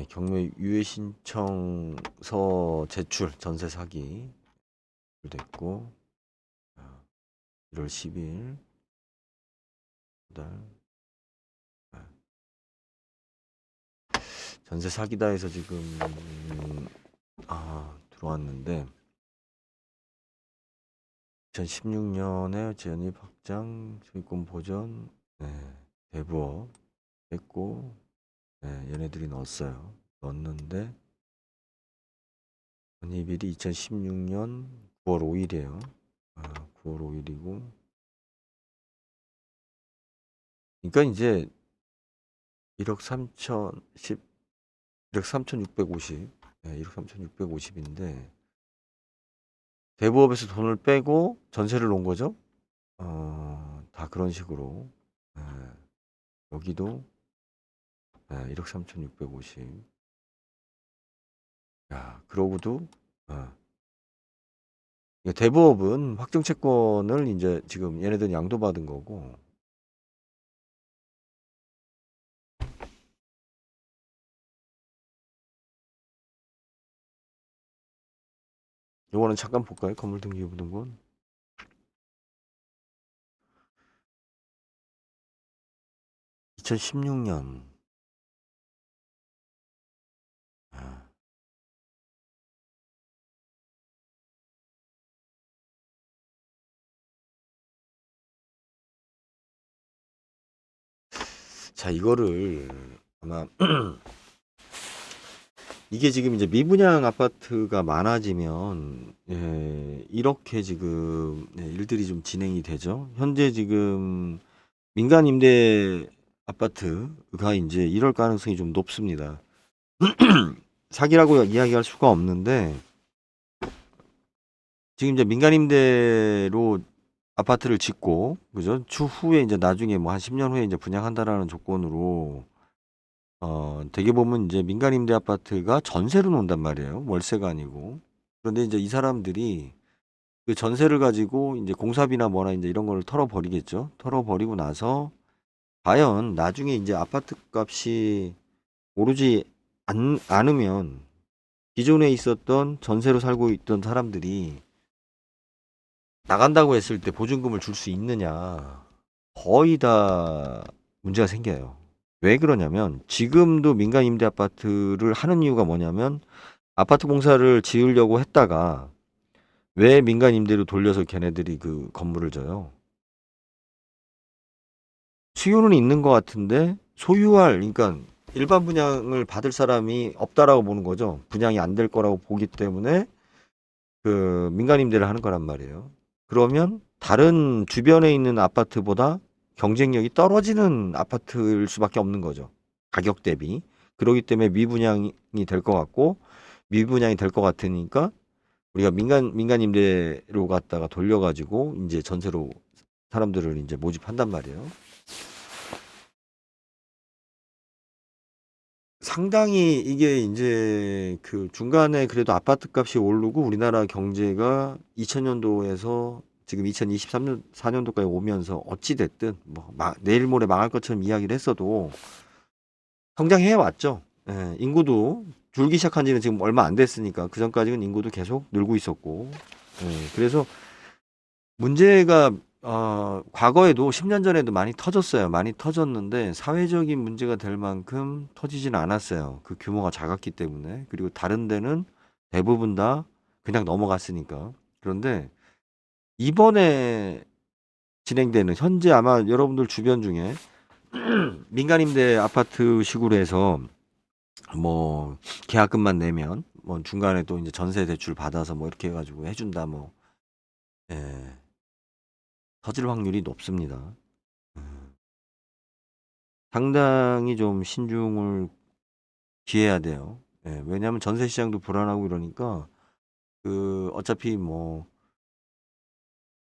경매 유예 신청서 제출 전세 사기 됐고 1월 10일 달 전세 사기다 해서 지금 들어왔는데 2016년에 재연입 확장 소유권 보전 대부업 했고 얘네들이 넣었는데 전입일이 2016년 9월 5일이에요. 9월 5일이고 그러니까 이제 1억 3,650 1억 3,650인데 대부업에서 돈을 빼고 전세를 놓은 거죠. 다 그런 식으로 여기도 1억 3,650. 야, 그러고도 대부업은 확정 채권을 이제 지금 얘네들은 양도받은 거고 요거는 잠깐 볼까요? 건물등기부등본 2016년 자, 이거를 아마 이게 지금 이제 미분양 아파트가 많아지면 이렇게 지금 일들이 좀 진행이 되죠. 현재 지금 민간 임대 아파트가 이제 이럴 가능성이 좀 높습니다. 사기라고 이야기할 수가 없는데 지금 이제 민간 임대로 아파트를 짓고 그죠? 추후에 이제 나중에 뭐 한 10년 후에 이제 분양한다라는 조건으로 되게 보면 이제 민간 임대 아파트가 전세로 놓는단 말이에요. 월세가 아니고. 그런데 이제 이 사람들이 그 전세를 가지고 이제 공사비나 뭐나 이제 이런 걸 털어버리겠죠. 털어버리고 나서 과연 나중에 이제 아파트 값이 오르지 않으면 기존에 있었던 전세로 살고 있던 사람들이 나간다고 했을 때 보증금을 줄 수 있느냐. 거의 다 문제가 생겨요. 왜 그러냐면 지금도 민간 임대 아파트를 하는 이유가 뭐냐면 아파트 공사를 지으려고 했다가 왜 민간 임대로 돌려서 걔네들이 그 건물을 져요? 수요는 있는 것 같은데 소유할, 그러니까 일반 분양을 받을 사람이 없다라고 보는 거죠. 분양이 안 될 거라고 보기 때문에 그 민간 임대를 하는 거란 말이에요. 그러면 다른 주변에 있는 아파트보다 경쟁력이 떨어지는 아파트일 수밖에 없는 거죠. 가격 대비. 그러기 때문에 미분양이 될 것 같고, 미분양이 될 것 같으니까 우리가 민간 임대로 갖다가 돌려가지고 이제 전세로 사람들을 이제 모집한단 말이에요. 상당히 이게 이제 그 중간에 그래도 아파트 값이 오르고 우리나라 경제가 2000년도에서 지금 2023년 4년도까지 오면서 어찌 됐든 뭐 내일 모레 망할 것처럼 이야기를 했어도 성장해 왔죠. 예, 인구도 줄기 시작한 지는 지금 얼마 안 됐으니까 그 전까지는 인구도 계속 늘고 있었고, 그래서 문제가 과거에도 10년 전에도 많이 터졌어요. 많이 터졌는데 사회적인 문제가 될 만큼 터지지는 않았어요. 그 규모가 작았기 때문에. 그리고 다른 데는 대부분 다 그냥 넘어갔으니까. 그런데 이번에 진행되는 현재 아마 여러분들 주변 중에 민간임대 아파트 식으로 해서 뭐 계약금만 내면 뭐 중간에 또 이제 전세 대출 받아서 뭐 이렇게 해가지고 해준다 뭐, 예, 터질 확률이 높습니다. 상당히 좀 신중을 기해야 돼요. 예, 왜냐하면 전세 시장도 불안하고 이러니까 그 어차피 뭐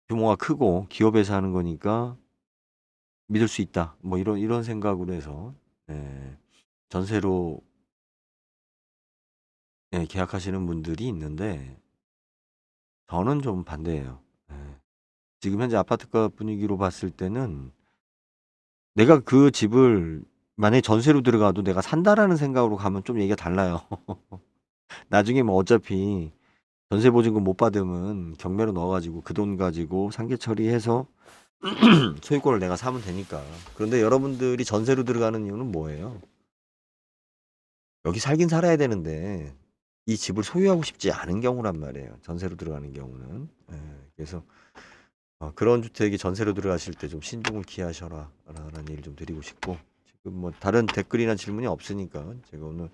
규모가 크고 기업에서 하는 거니까 믿을 수 있다. 뭐 이런 생각으로 해서, 예, 전세로, 예, 계약하시는 분들이 있는데 저는 좀 반대예요. 예. 지금 현재 아파트값 분위기로 봤을 때는 내가 그 집을 만약에 전세로 들어가도 내가 산다라는 생각으로 가면 좀 얘기가 달라요. 나중에 뭐 어차피 전세 보증금 못 받으면 경매로 넣어가지고 그 돈 가지고 상계 처리해서 소유권을 내가 사면 되니까. 그런데 여러분들이 전세로 들어가는 이유는 뭐예요? 여기 살긴 살아야 되는데 이 집을 소유하고 싶지 않은 경우란 말이에요. 전세로 들어가는 경우는. 예, 그래서 그런 주택이 전세로 들어가실 때 좀 신중을 기하셔라 라는 얘기를 좀 드리고 싶고, 지금 뭐 다른 댓글이나 질문이 없으니까 제가 오늘,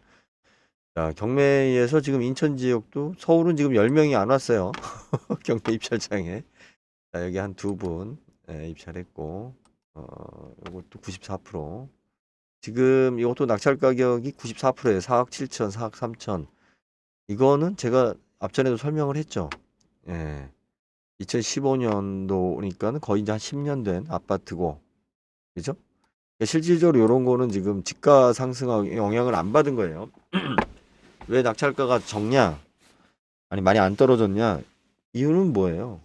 자, 경매에서 지금 인천 지역도 서울은 지금 10명이 안 왔어요. 경매 입찰장에. 자, 여기 한 두 분, 예, 입찰했고, 요것도 94%. 지금 이것도 낙찰 가격이 94%예요. 4억 7천, 4억 3천. 이거는 제가 앞전에도 설명을 했죠. 예. 2015년도니까는 거의 이제 한 10년 된 아파트고, 그죠? 실질적으로 이런 거는 지금 집가 상승하고 영향을 안 받은 거예요. 왜 낙찰가가 적냐? 아니, 많이 안 떨어졌냐? 이유는 뭐예요?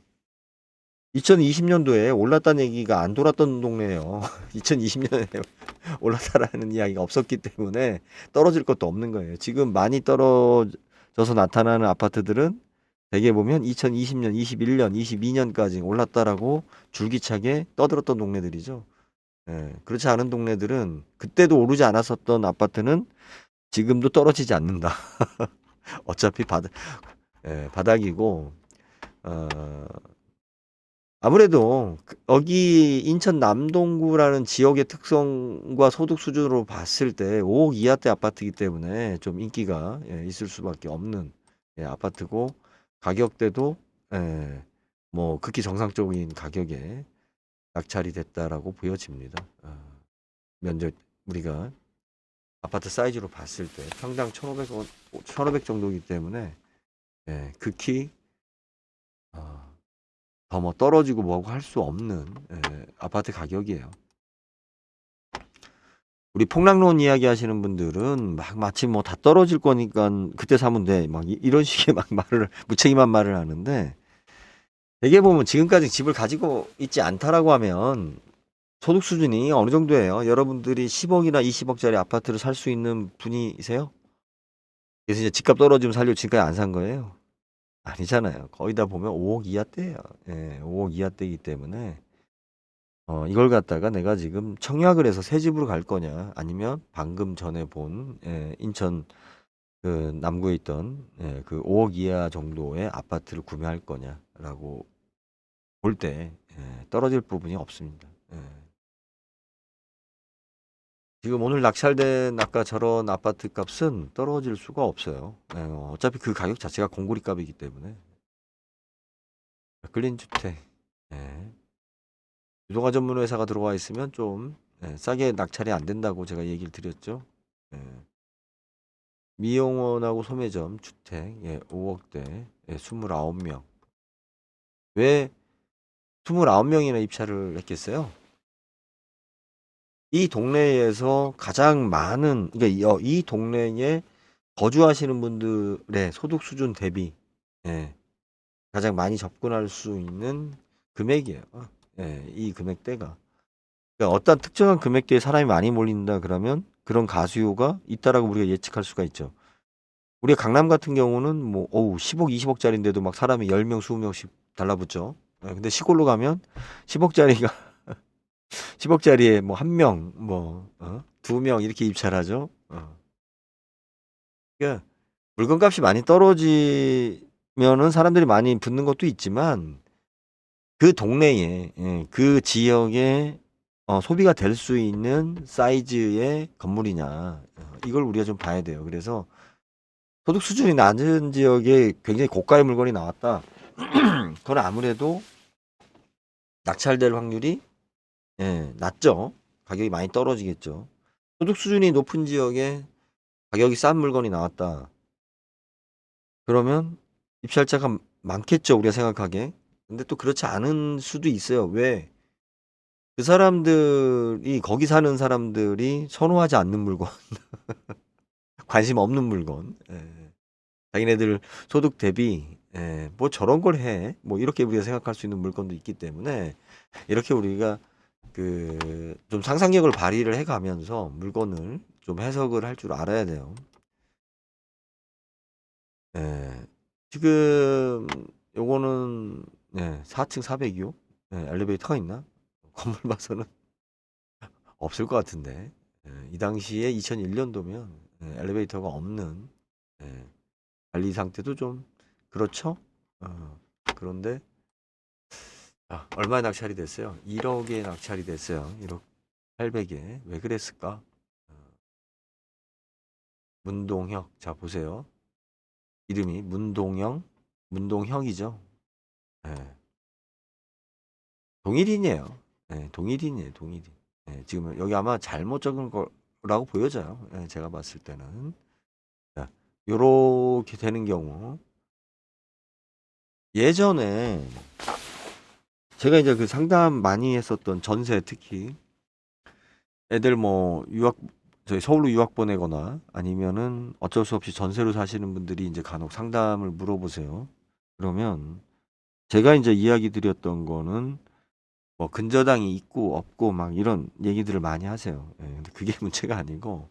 2020년도에 올랐다는 얘기가 안 돌았던 동네예요. 2020년에 올랐다라는 이야기가 없었기 때문에 떨어질 것도 없는 거예요. 지금 많이 떨어져서 나타나는 아파트들은 대개 보면 2020년, 21년, 22년까지 올랐다라고 줄기차게 떠들었던 동네들이죠. 예, 그렇지 않은 동네들은 그때도 오르지 않았었던 아파트는 지금도 떨어지지 않는다. 어차피 바닥이고, 어, 아무래도 여기 인천 남동구라는 지역의 특성과 소득 수준으로 봤을 때 5억 이하대 아파트이기 때문에 좀 인기가, 예, 있을 수밖에 없는, 예, 아파트고, 가격대도, 예, 뭐 극히 정상적인 가격에 낙찰이 됐다라고 보여집니다. 면적, 우리가 아파트 사이즈로 봤을 때 평당 1,500 정도이기 때문에, 예, 극히 더 뭐 떨어지고 뭐하고 할 수 없는, 예, 아파트 가격이에요. 우리 폭락론 이야기 하시는 분들은 막 마치 뭐 다 떨어질 거니까 그때 사면 돼. 막 이런 식의 막 말을, 무책임한 말을 하는데, 대개 보면 지금까지 집을 가지고 있지 않다라고 하면 소득 수준이 어느 정도예요? 여러분들이 10억이나 20억짜리 아파트를 살 수 있는 분이세요? 그래서 이제 집값 떨어지면 살려고 지금까지 안 산 거예요. 아니잖아요. 거의 다 보면 5억 이하대예요. 예, 5억 이하대이기 때문에 이걸 갖다가 내가 지금 청약을 해서 새 집으로 갈 거냐, 아니면 방금 전에 본 인천 그 남구에 있던 그 5억 이하 정도의 아파트를 구매할 거냐라고 볼 때 떨어질 부분이 없습니다. 지금 오늘 낙찰된 아까 저런 아파트 값은 떨어질 수가 없어요. 어차피 그 가격 자체가 공구리 값이기 때문에. 클린 주택. 유동화 전문 회사가 들어와 있으면 좀 싸게 낙찰이 안 된다고 제가 얘기를 드렸죠. 미용원하고 소매점 주택 5억대 29명. 왜 29명이나 입찰을 했겠어요? 이 동네에서 가장 많은, 그러니까 이 동네에 거주하시는 분들의 소득 수준 대비 가장 많이 접근할 수 있는 금액이에요. 이 금액대가. 그러니까 어떤 특정한 금액대에 사람이 많이 몰린다 그러면 그런 가수요가 있다라고 우리가 예측할 수가 있죠. 우리가 강남 같은 경우는 뭐 10억, 20억짜리인데도 막 사람이 10명, 20명씩 달라붙죠. 근데 시골로 가면 10억짜리가 10억짜리에 뭐 한 명, 뭐 두 명 이렇게 입찰하죠. 그러니까 물건값이 많이 떨어지면은 사람들이 많이 붙는 것도 있지만 그 동네에 그 지역에 소비가 될 수 있는 사이즈의 건물이냐, 이걸 우리가 좀 봐야 돼요. 그래서 소득 수준이 낮은 지역에 굉장히 고가의 물건이 나왔다. 그건 아무래도 낙찰될 확률이 낮죠. 가격이 많이 떨어지겠죠. 소득 수준이 높은 지역에 가격이 싼 물건이 나왔다. 그러면 입찰자가 많겠죠, 우리가 생각하기에. 근데 또 그렇지 않은 수도 있어요. 왜? 그 사람들이, 거기 사는 사람들이 선호하지 않는 물건, 관심 없는 물건, 자기네들 소득 대비 뭐 저런 걸 해, 뭐 이렇게 우리가 생각할 수 있는 물건도 있기 때문에, 이렇게 우리가 그 좀 상상력을 발휘를 해가면서 물건을 좀 해석을 할 줄 알아야 돼요. 지금 요거는 4층 400이요. 엘리베이터가 있나? 건물 봐서는 없을 것 같은데. 이 당시에 2001년도면 엘리베이터가 없는 관리 상태도 좀 그렇죠. 그런데 얼마에 낙찰이 됐어요? 1억에 낙찰이 됐어요. 1억 800에. 왜 그랬을까? 문동혁. 자, 보세요. 이름이 문동혁이죠. 동일인이에요. 동일인이에요, 동일인. 지금 여기 아마 잘못 적은 거라고 보여져요. 제가 봤을 때는. 자, 요렇게 되는 경우. 예전에 제가 이제 그 상담 많이 했었던 전세, 특히 애들 뭐 저희 서울로 유학 보내거나 아니면은 어쩔 수 없이 전세로 사시는 분들이 이제 간혹 상담을 물어보세요. 그러면 제가 이제 이야기 드렸던 거는 뭐 근저당이 있고 없고 막 이런 얘기들을 많이 하세요. 근데 그게 문제가 아니고,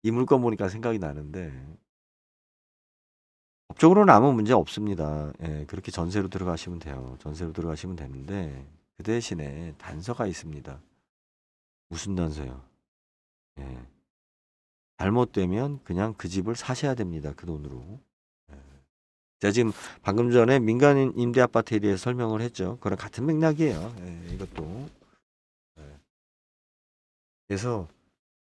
이 물건 보니까 생각이 나는데, 법적으로는 아무 문제 없습니다. 그렇게 전세로 들어가시면 돼요. 전세로 들어가시면 되는데, 그 대신에 단서가 있습니다. 무슨 단서요? 잘못되면 그냥 그 집을 사셔야 됩니다. 그 돈으로. 제가 지금 방금 전에 민간 임대 아파트에 대해서 설명을 했죠. 그랑 같은 맥락이에요. 이것도. 그래서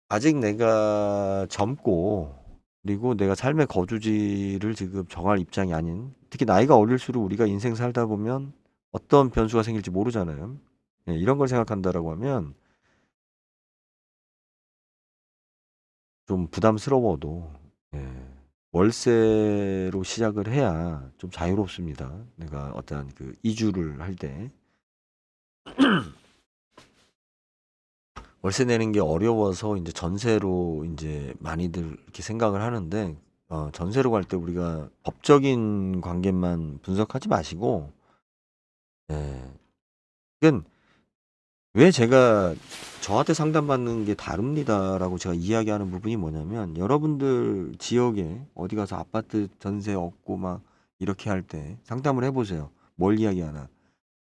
아직 내가 젊고, 그리고 내가 삶의 거주지를 지금 정할 입장이 아닌, 특히 나이가 어릴수록 우리가 인생 살다 보면 어떤 변수가 생길지 모르잖아요. 이런 걸 생각한다라고 하면 좀 부담스러워도 월세로 시작을 해야 좀 자유롭습니다. 내가 어떤 그 이주를 할 때 월세 내는 게 어려워서 이제 전세로 이제 많이들 이렇게 생각을 하는데, 전세로 갈 때 우리가 법적인 관계만 분석하지 마시고, 그건 왜 제가 저한테 상담받는 게 다릅니다라고 제가 이야기하는 부분이 뭐냐면, 여러분들 지역에 어디 가서 아파트 전세 얻고 막 이렇게 할 때 상담을 해 보세요. 뭘 이야기하나?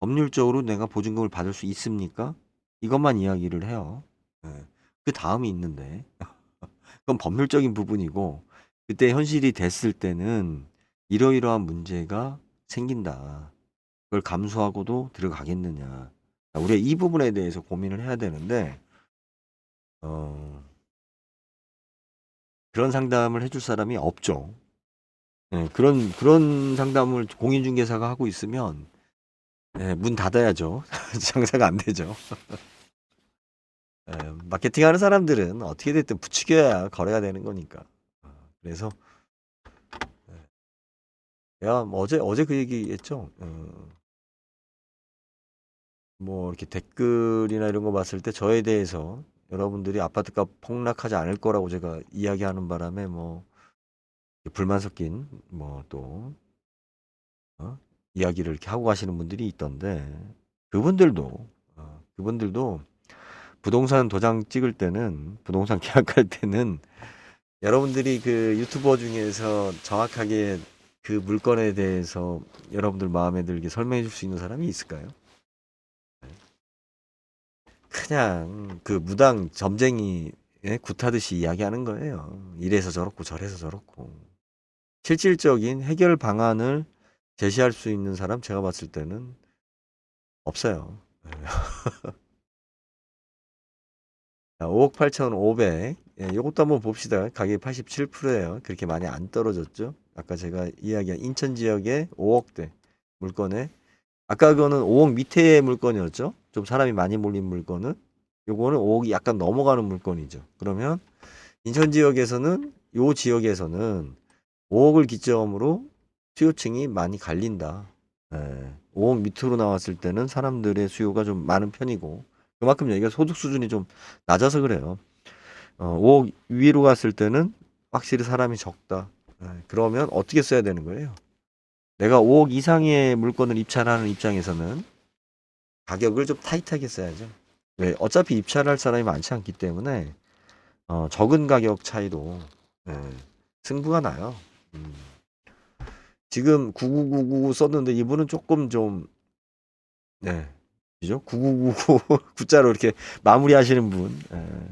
법률적으로 내가 보증금을 받을 수 있습니까? 이것만 이야기를 해요. 예. 그다음이 있는데 그건 법률적인 부분이고 그때 현실이 됐을 때는 이러이러한 문제가 생긴다. 그걸 감수하고도 들어가겠느냐. 우리가 이 부분에 대해서 고민을 해야 되는데 어 그런 상담을 해줄 사람이 없죠. 예, 그런 상담을 공인중개사가 하고 있으면 예, 문 닫아야죠. 장사가 안 되죠. 예, 마케팅하는 사람들은 어떻게 됐든 부추겨야 거래가 되는 거니까. 그래서 내가 뭐 어제 그 얘기했죠. 뭐 이렇게 댓글이나 이런 거 봤을 때 저에 대해서 여러분들이 아파트값 폭락하지 않을 거라고 제가 이야기하는 바람에 뭐 불만 섞인 뭐또 이야기를 이렇게 하고 가시는 분들이 있던데 그분들도 그분들도 부동산 도장 찍을 때는 부동산 계약할 때는 여러분들이 그 유튜버 중에서 정확하게 그 물건에 대해서 여러분들 마음에 들게 설명해 줄 수 있는 사람이 있을까요? 그냥 그 무당 점쟁이 굿하듯이 이야기하는 거예요. 이래서 저렇고 저래서 저렇고. 실질적인 해결 방안을 제시할 수 있는 사람 제가 봤을 때는 없어요. 5억 8,500. 예, 이것도 한번 봅시다. 가격이 87%예요. 그렇게 많이 안 떨어졌죠. 아까 제가 이야기한 인천 지역의 5억대 물건에 아까 그거는 5억 밑에 물건이었죠. 좀 사람이 많이 몰린 물건은 요거는 5억이 약간 넘어가는 물건이죠. 그러면 인천 지역에서는 요 지역에서는 5억을 기점으로 수요층이 많이 갈린다. 예, 5억 밑으로 나왔을 때는 사람들의 수요가 좀 많은 편이고 그만큼 여기가 소득 수준이 좀 낮아서 그래요. 5억 위로 갔을 때는 확실히 사람이 적다. 예, 그러면 어떻게 써야 되는 거예요? 내가 5억 이상의 물건을 입찰하는 입장에서는 가격을 좀 타이트하게 써야죠. 왜? 어차피 입찰할 사람이 많지 않기 때문에 적은 가격 차이로 예, 승부가 나요. 음. 지금 9999 썼는데 이분은 조금 좀 네. 그죠? 9999 구자로 이렇게 마무리하시는 분. 예.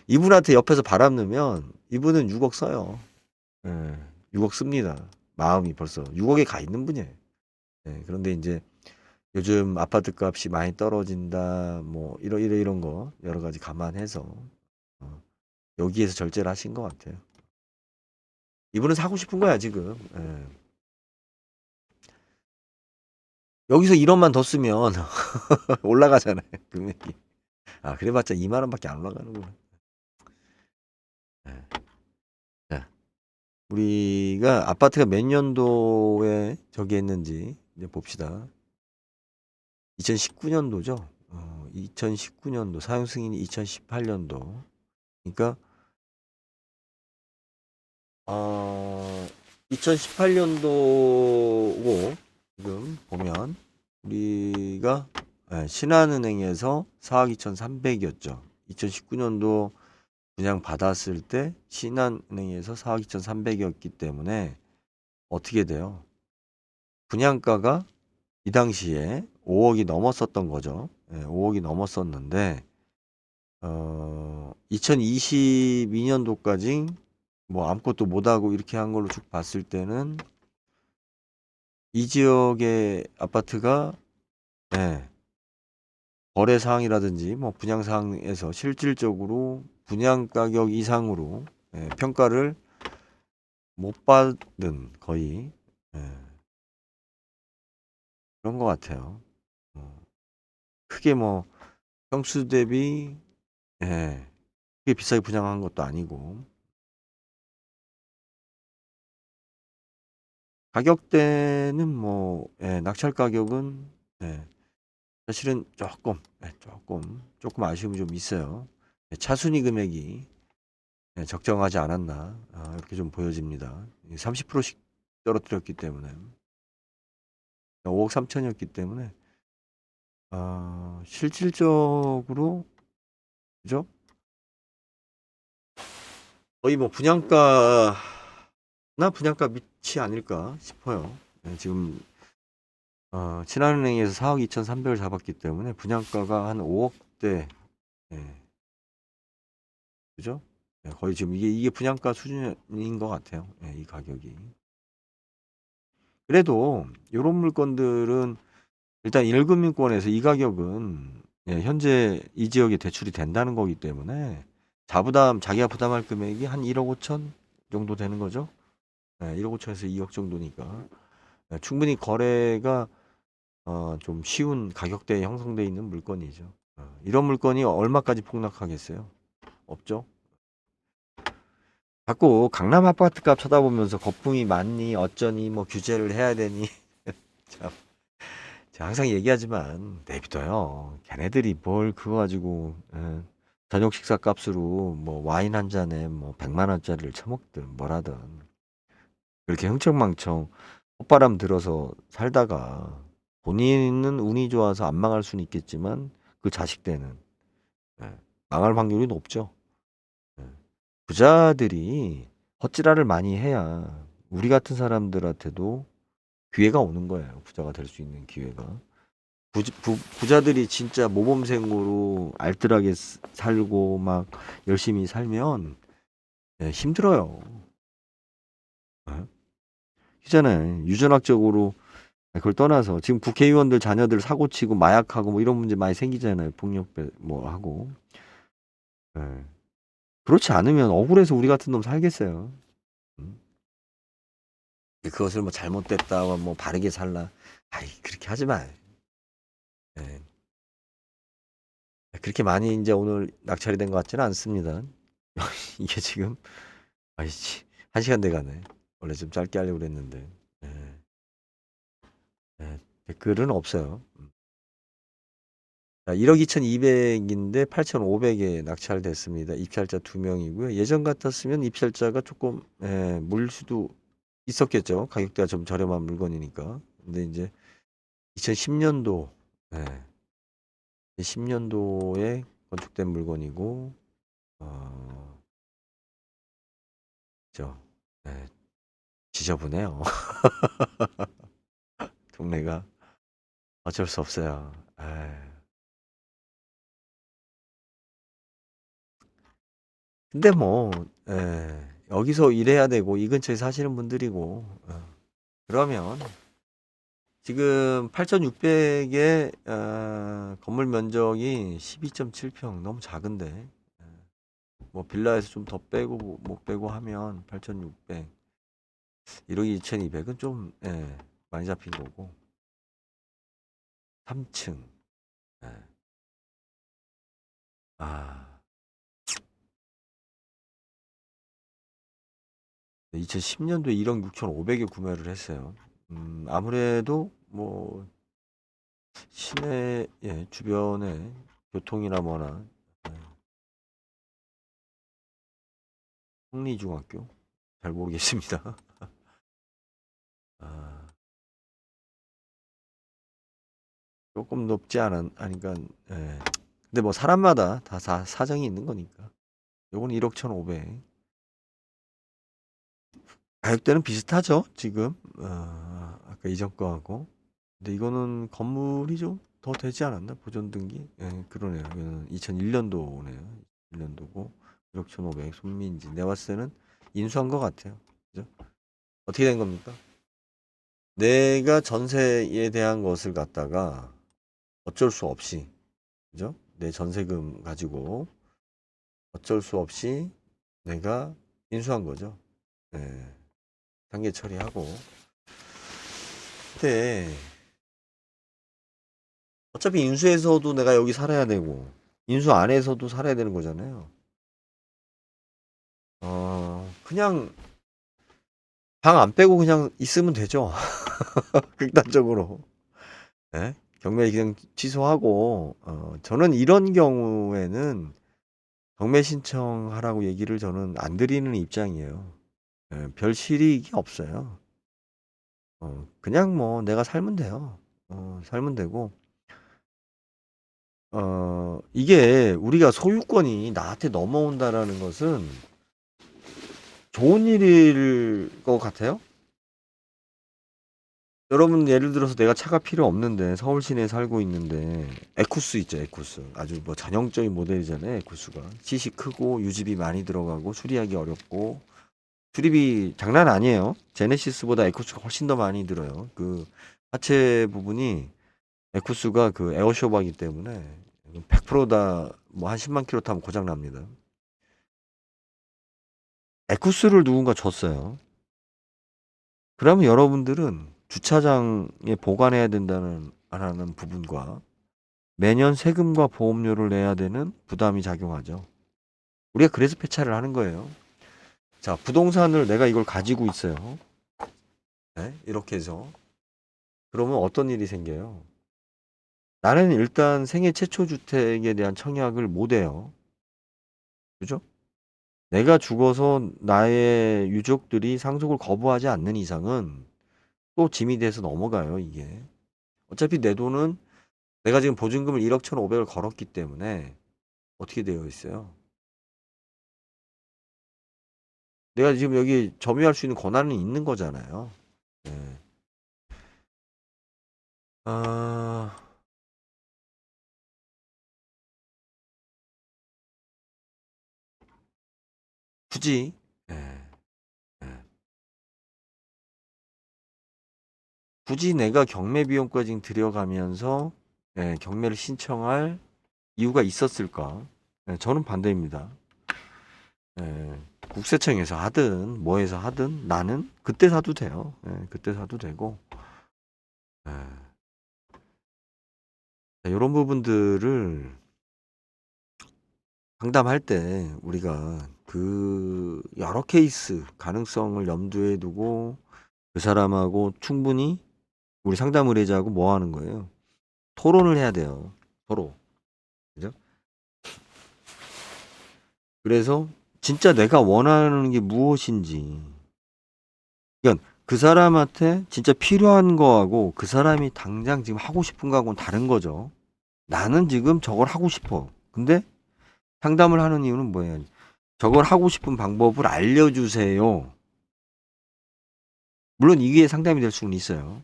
이분한테 옆에서 바람 넣으면 이분은 6억 써요. 예. 6억 씁니다. 마음이 벌써 6억에 가 있는 분이에요. 예. 그런데 이제 요즘 아파트 값이 많이 떨어진다. 뭐 이런 거 여러 가지 감안해서 어, 여기에서 절제를 하신 것 같아요. 이분은 사고 싶은 거야 지금. 예. 여기서 1억만 더 쓰면 올라가잖아요 금액이. 아 그래봤자 2만 원밖에 안 올라가는구나. 예. 자, 우리가 아파트가 몇 년도에 저기 했는지 이제 봅시다. 2019년도죠. 2019년도 사용 승인이 2018년도. 그러니까 2018년도고 지금 보면 우리가 신한은행에서 4억 2,300이었죠. 2019년도 분양 받았을 때 신한은행에서 4억 2,300이었기 때문에 어떻게 돼요? 분양가가 이 당시에 5억이 넘었었던 거죠. 5억이 넘었었는데 2022년도까지 뭐 아무것도 못하고 이렇게 한 걸로 쭉 봤을 때는 이 지역의 아파트가 예, 거래 사항이라든지 뭐 분양 사항에서 실질적으로 분양 가격 이상으로 평가를 못 받은 거의 예, 그런 것 같아요. 크게 뭐 평수 대비 크게 비싸게 분양한 것도 아니고 가격대는 뭐 낙찰 가격은 사실은 조금 아쉬움이 좀 있어요. 차순위 금액이 적정하지 않았나 이렇게 좀 보여집니다. 30%씩 떨어뜨렸기 때문에 5억 3천이었기 때문에 실질적으로 그죠? 거의 뭐 분양가나 분양가 밑이 아닐까 싶어요. 지금 신한은행에서 4억 2,300을 잡았기 때문에 분양가가 한 5억대, 예, 그죠? 예, 거의 지금 이게 분양가 수준인 것 같아요. 예, 이 가격이. 그래도 이런 물건들은 일단 1금융권에서 이 가격은, 예, 현재 이 지역에 대출이 된다는 거기 때문에 자기가 부담할 금액이 한 1억 5천 정도 되는 거죠. 예, 1억 5천에서 2억 정도니까, 예, 충분히 거래가 좀 쉬운 가격대에 형성되어 있는 물건이죠. 이런 물건이 얼마까지 폭락하겠어요? 없죠. 자꾸 강남 아파트 값 쳐다보면서 거품이 많니 어쩌니 뭐 규제를 해야 되니 참, 제가 항상 얘기하지만 내비둬요. 걔네들이 뭘 그거 가지고, 저녁 식사 값으로 뭐 와인 한 잔에 뭐 100만 원짜리를 처먹든 뭐라든 그렇게 흥청망청 헛바람 들어서 살다가 본인은 운이 좋아서 안 망할 수는 있겠지만 그 자식 때는, 예, 망할 확률이 높죠. 예. 부자들이 헛지랄을 많이 해야 우리 같은 사람들한테도 기회가 오는 거예요. 부자가 될 수 있는 기회가. 부자들이 진짜 모범생으로 알뜰하게 살고 막 열심히 살면, 예, 힘들어요. 예? 있잖아요. 유전학적으로 그걸 떠나서 지금 국회의원들 자녀들 사고 치고 마약하고 뭐 이런 문제 많이 생기잖아요. 폭력 뭐 하고. 예. 그렇지 않으면 억울해서 우리 같은 놈 살겠어요. 음? 그것을 뭐 잘못됐다, 뭐 바르게 살라. 아이, 그렇게 하지 마. 예. 그렇게 많이 이제 오늘 낙찰이 된 것 같지는 않습니다. 이게 지금, 아이씨, 1시간 돼 가네. 원래 좀 짧게 하려고 그랬는데. 예. 예. 댓글은 없어요. 자, 1억 2,200인데 8,500에 낙찰됐습니다. 입찰자 2명이고요. 예전 같았으면 입찰자가 조금, 예, 몰릴 수도 있었겠죠. 가격대가 좀 저렴한 물건이니까. 근데 이제 2010년도, 예, 10년도에 건축된 물건이고, 저, 예, 지저분해요. 동네가 어쩔 수 없어요. 에이. 근데 뭐, 예, 여기서 일해야 되고 이 근처에 사시는 분들이고, 그러면 지금 8,600에 건물 면적이 12.7평 너무 작은데, 뭐 빌라에서 좀 더 빼고 못 빼고 하면 8,600, 1억 2,200은 좀, 예, 많이 잡힌 거고, 3층, 예. 아, 2010년도에 1억 6,500에 구매를 했어요. 아무래도 뭐 시내, 예, 주변에 교통이나 뭐나, 예, 홍리중학교 잘 모르겠습니다. 아, 조금 높지 않으니까, 예. 근데 뭐 사람마다 다 사정이 있는 거니까. 요건 1억 1,500. 가격대는 비슷하죠, 지금. 아까 이전 거하고. 근데 이거는 건물이 좀 더 되지 않았나? 보존 등기? 예, 그러네요. 이거는 2001년도네요. 1년도고 1억 1,500. 손민지. 내가 봤을 때는 인수한 것 같아요. 그죠? 어떻게 된 겁니까? 내가 전세에 대한 것을 갖다가 어쩔 수 없이, 그죠? 내 전세금 가지고 어쩔 수 없이 내가 인수한 거죠. 예, 단계 처리하고. 근데 어차피 인수에서도 내가 여기 살아야 되고 인수 안에서도 살아야 되는 거잖아요. 그냥 방 안 빼고 그냥 있으면 되죠. 극단적으로. 예? 경매 그냥 취소하고, 저는 이런 경우에는 경매 신청하라고 얘기를 저는 안 드리는 입장이에요. 예, 별 실익이 없어요. 그냥 뭐 내가 살면 돼요. 살면 되고, 이게 우리가 소유권이 나한테 넘어온다라는 것은 좋은 일일 것 같아요. 여러분 예를 들어서 내가 차가 필요 없는데 서울 시내에 살고 있는데 에쿠스 있죠, 에쿠스. 아주 뭐 전형적인 모델이잖아요, 에쿠스가. 시 크고 유지비 많이 들어가고 수리하기 어렵고 수리비 장난 아니에요. 제네시스보다 에쿠스가 훨씬 더 많이 들어요. 그 하체 부분이 에쿠스가 그 에어쇼바이기 때문에 100%다 뭐 한 10만 킬로 타면 고장 납니다. 에쿠스를 누군가 줬어요. 그러면 여러분들은 주차장에 보관해야 된다는 하는 부분과 매년 세금과 보험료를 내야 되는 부담이 작용하죠. 우리가 그래서 폐차를 하는 거예요. 자, 부동산을 내가 이걸 가지고 있어요. 네? 이렇게 해서. 그러면 어떤 일이 생겨요? 나는 일단 생애 최초 주택에 대한 청약을 못 해요. 그죠? 내가 죽어서 나의 유족들이 상속을 거부하지 않는 이상은 또 짐이 돼서 넘어가요, 이게. 어차피 내 돈은 내가 지금 보증금을 1억 1,500을 걸었기 때문에 어떻게 되어 있어요? 내가 지금 여기 점유할 수 있는 권한은 있는 거잖아요. 네. 아, 굳이, 예, 예. 굳이 내가 경매 비용까지 들여가면서 경매를 신청할 이유가 있었을까? 저는 반대입니다. 국세청에서 하든 뭐해서 하든 나는 그때 사도 돼요. 그때 사도 되고 이런 부분들을 상담할 때 우리가 그 여러 케이스 가능성을 염두에 두고 그 사람하고 충분히 우리 상담 의뢰자하고 뭐 하는 거예요? 토론을 해야 돼요. 서로. 그죠? 그래서 진짜 내가 원하는 게 무엇인지. 그러니까 그 사람한테 진짜 필요한 거하고 그 사람이 당장 지금 하고 싶은 거하고는 다른 거죠. 나는 지금 저걸 하고 싶어. 근데 상담을 하는 이유는 뭐예요? 저걸 하고 싶은 방법을 알려주세요. 물론 이게 상담이 될 수는 있어요.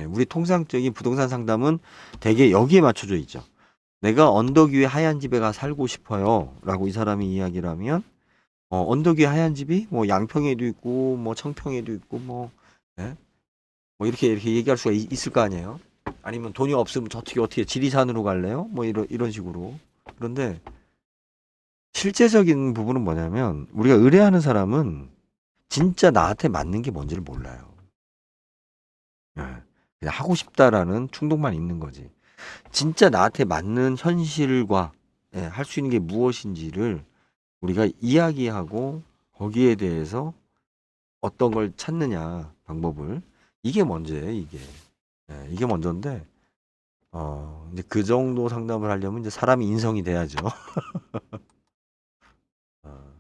우리 통상적인 부동산 상담은 대개 여기에 맞춰져 있죠. 내가 언덕 위에 하얀 집에 가 살고 싶어요. 라고 이 사람이 이야기를 하면, 언덕 위에 하얀 집이 뭐 양평에도 있고, 뭐 청평에도 있고, 뭐, 예? 뭐 이렇게 얘기할 수가 있을 거 아니에요. 아니면 돈이 없으면 어떻게 지리산으로 갈래요? 뭐 이런 식으로. 그런데 실제적인 부분은 뭐냐면, 우리가 의뢰하는 사람은 진짜 나한테 맞는 게 뭔지를 몰라요. 예. 그냥 하고 싶다라는 충동만 있는 거지. 진짜 나한테 맞는 현실과 할 수 있는 게 무엇인지를 우리가 이야기하고 거기에 대해서 어떤 걸 찾느냐 방법을 이게 먼저예요. 이게 먼저인데 이제 그 정도 상담을 하려면 이제 사람이 인성이 돼야죠. 어,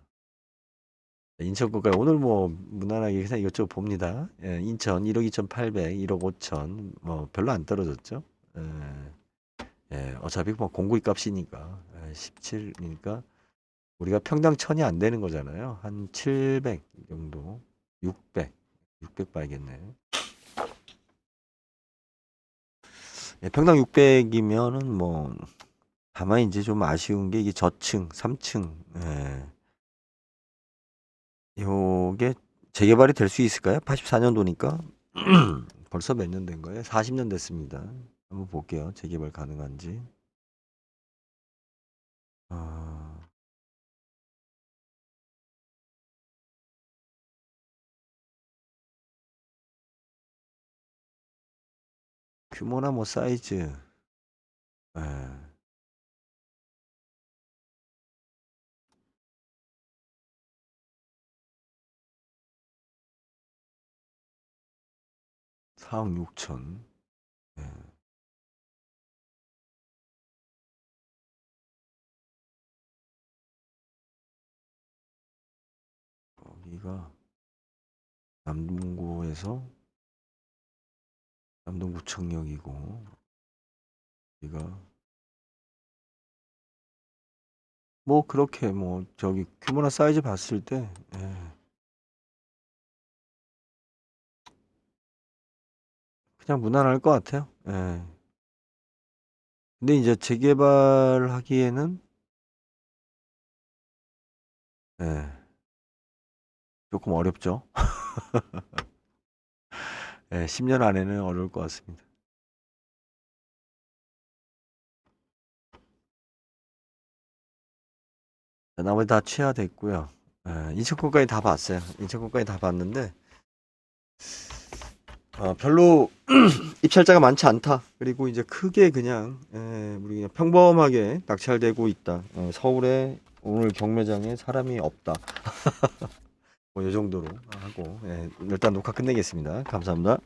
인천국가 오늘 뭐 무난하게 그냥 이것저것 봅니다. 인천 1억 2,800, 1억 5천 뭐 별로 안 떨어졌죠. 어차피 뭐 공구리 값이니까 17이니까 우리가 평당 1,000이 안 되는 거잖아요. 한 700 정도, 600 봐야겠네. 평당 600이면은 뭐 다만 이제 좀 아쉬운 게 이게 저층, 3층, 요게 재개발이 될 수 있을까요? 84년도니까 벌써 몇 년 된 거예요? 40년 됐습니다. 한번 볼게요. 재개발 가능한지. 아, 규모나 뭐 사이즈, 예, 사 4억 6천. 예, 여기가 남동구에서 남동구청역이고 여기가 뭐 그렇게 뭐 저기 규모나 사이즈 봤을 때 그냥 무난할 것 같아요. 예. 근데 이제 재개발하기에는 예, 조금 어렵죠. 예, 10년 안에는 어려울 것 같습니다. 자, 나머지 다 취하됐고요. 예, 인천권까지 다 봤어요. 인천권까지 다 봤는데 별로 입찰자가 많지 않다. 그리고 이제 크게 그냥 우리 그냥 평범하게 낙찰되고 있다. 서울에 오늘 경매장에 사람이 없다. 뭐 이 정도로 하고 일단 녹화 끝내겠습니다. 감사합니다.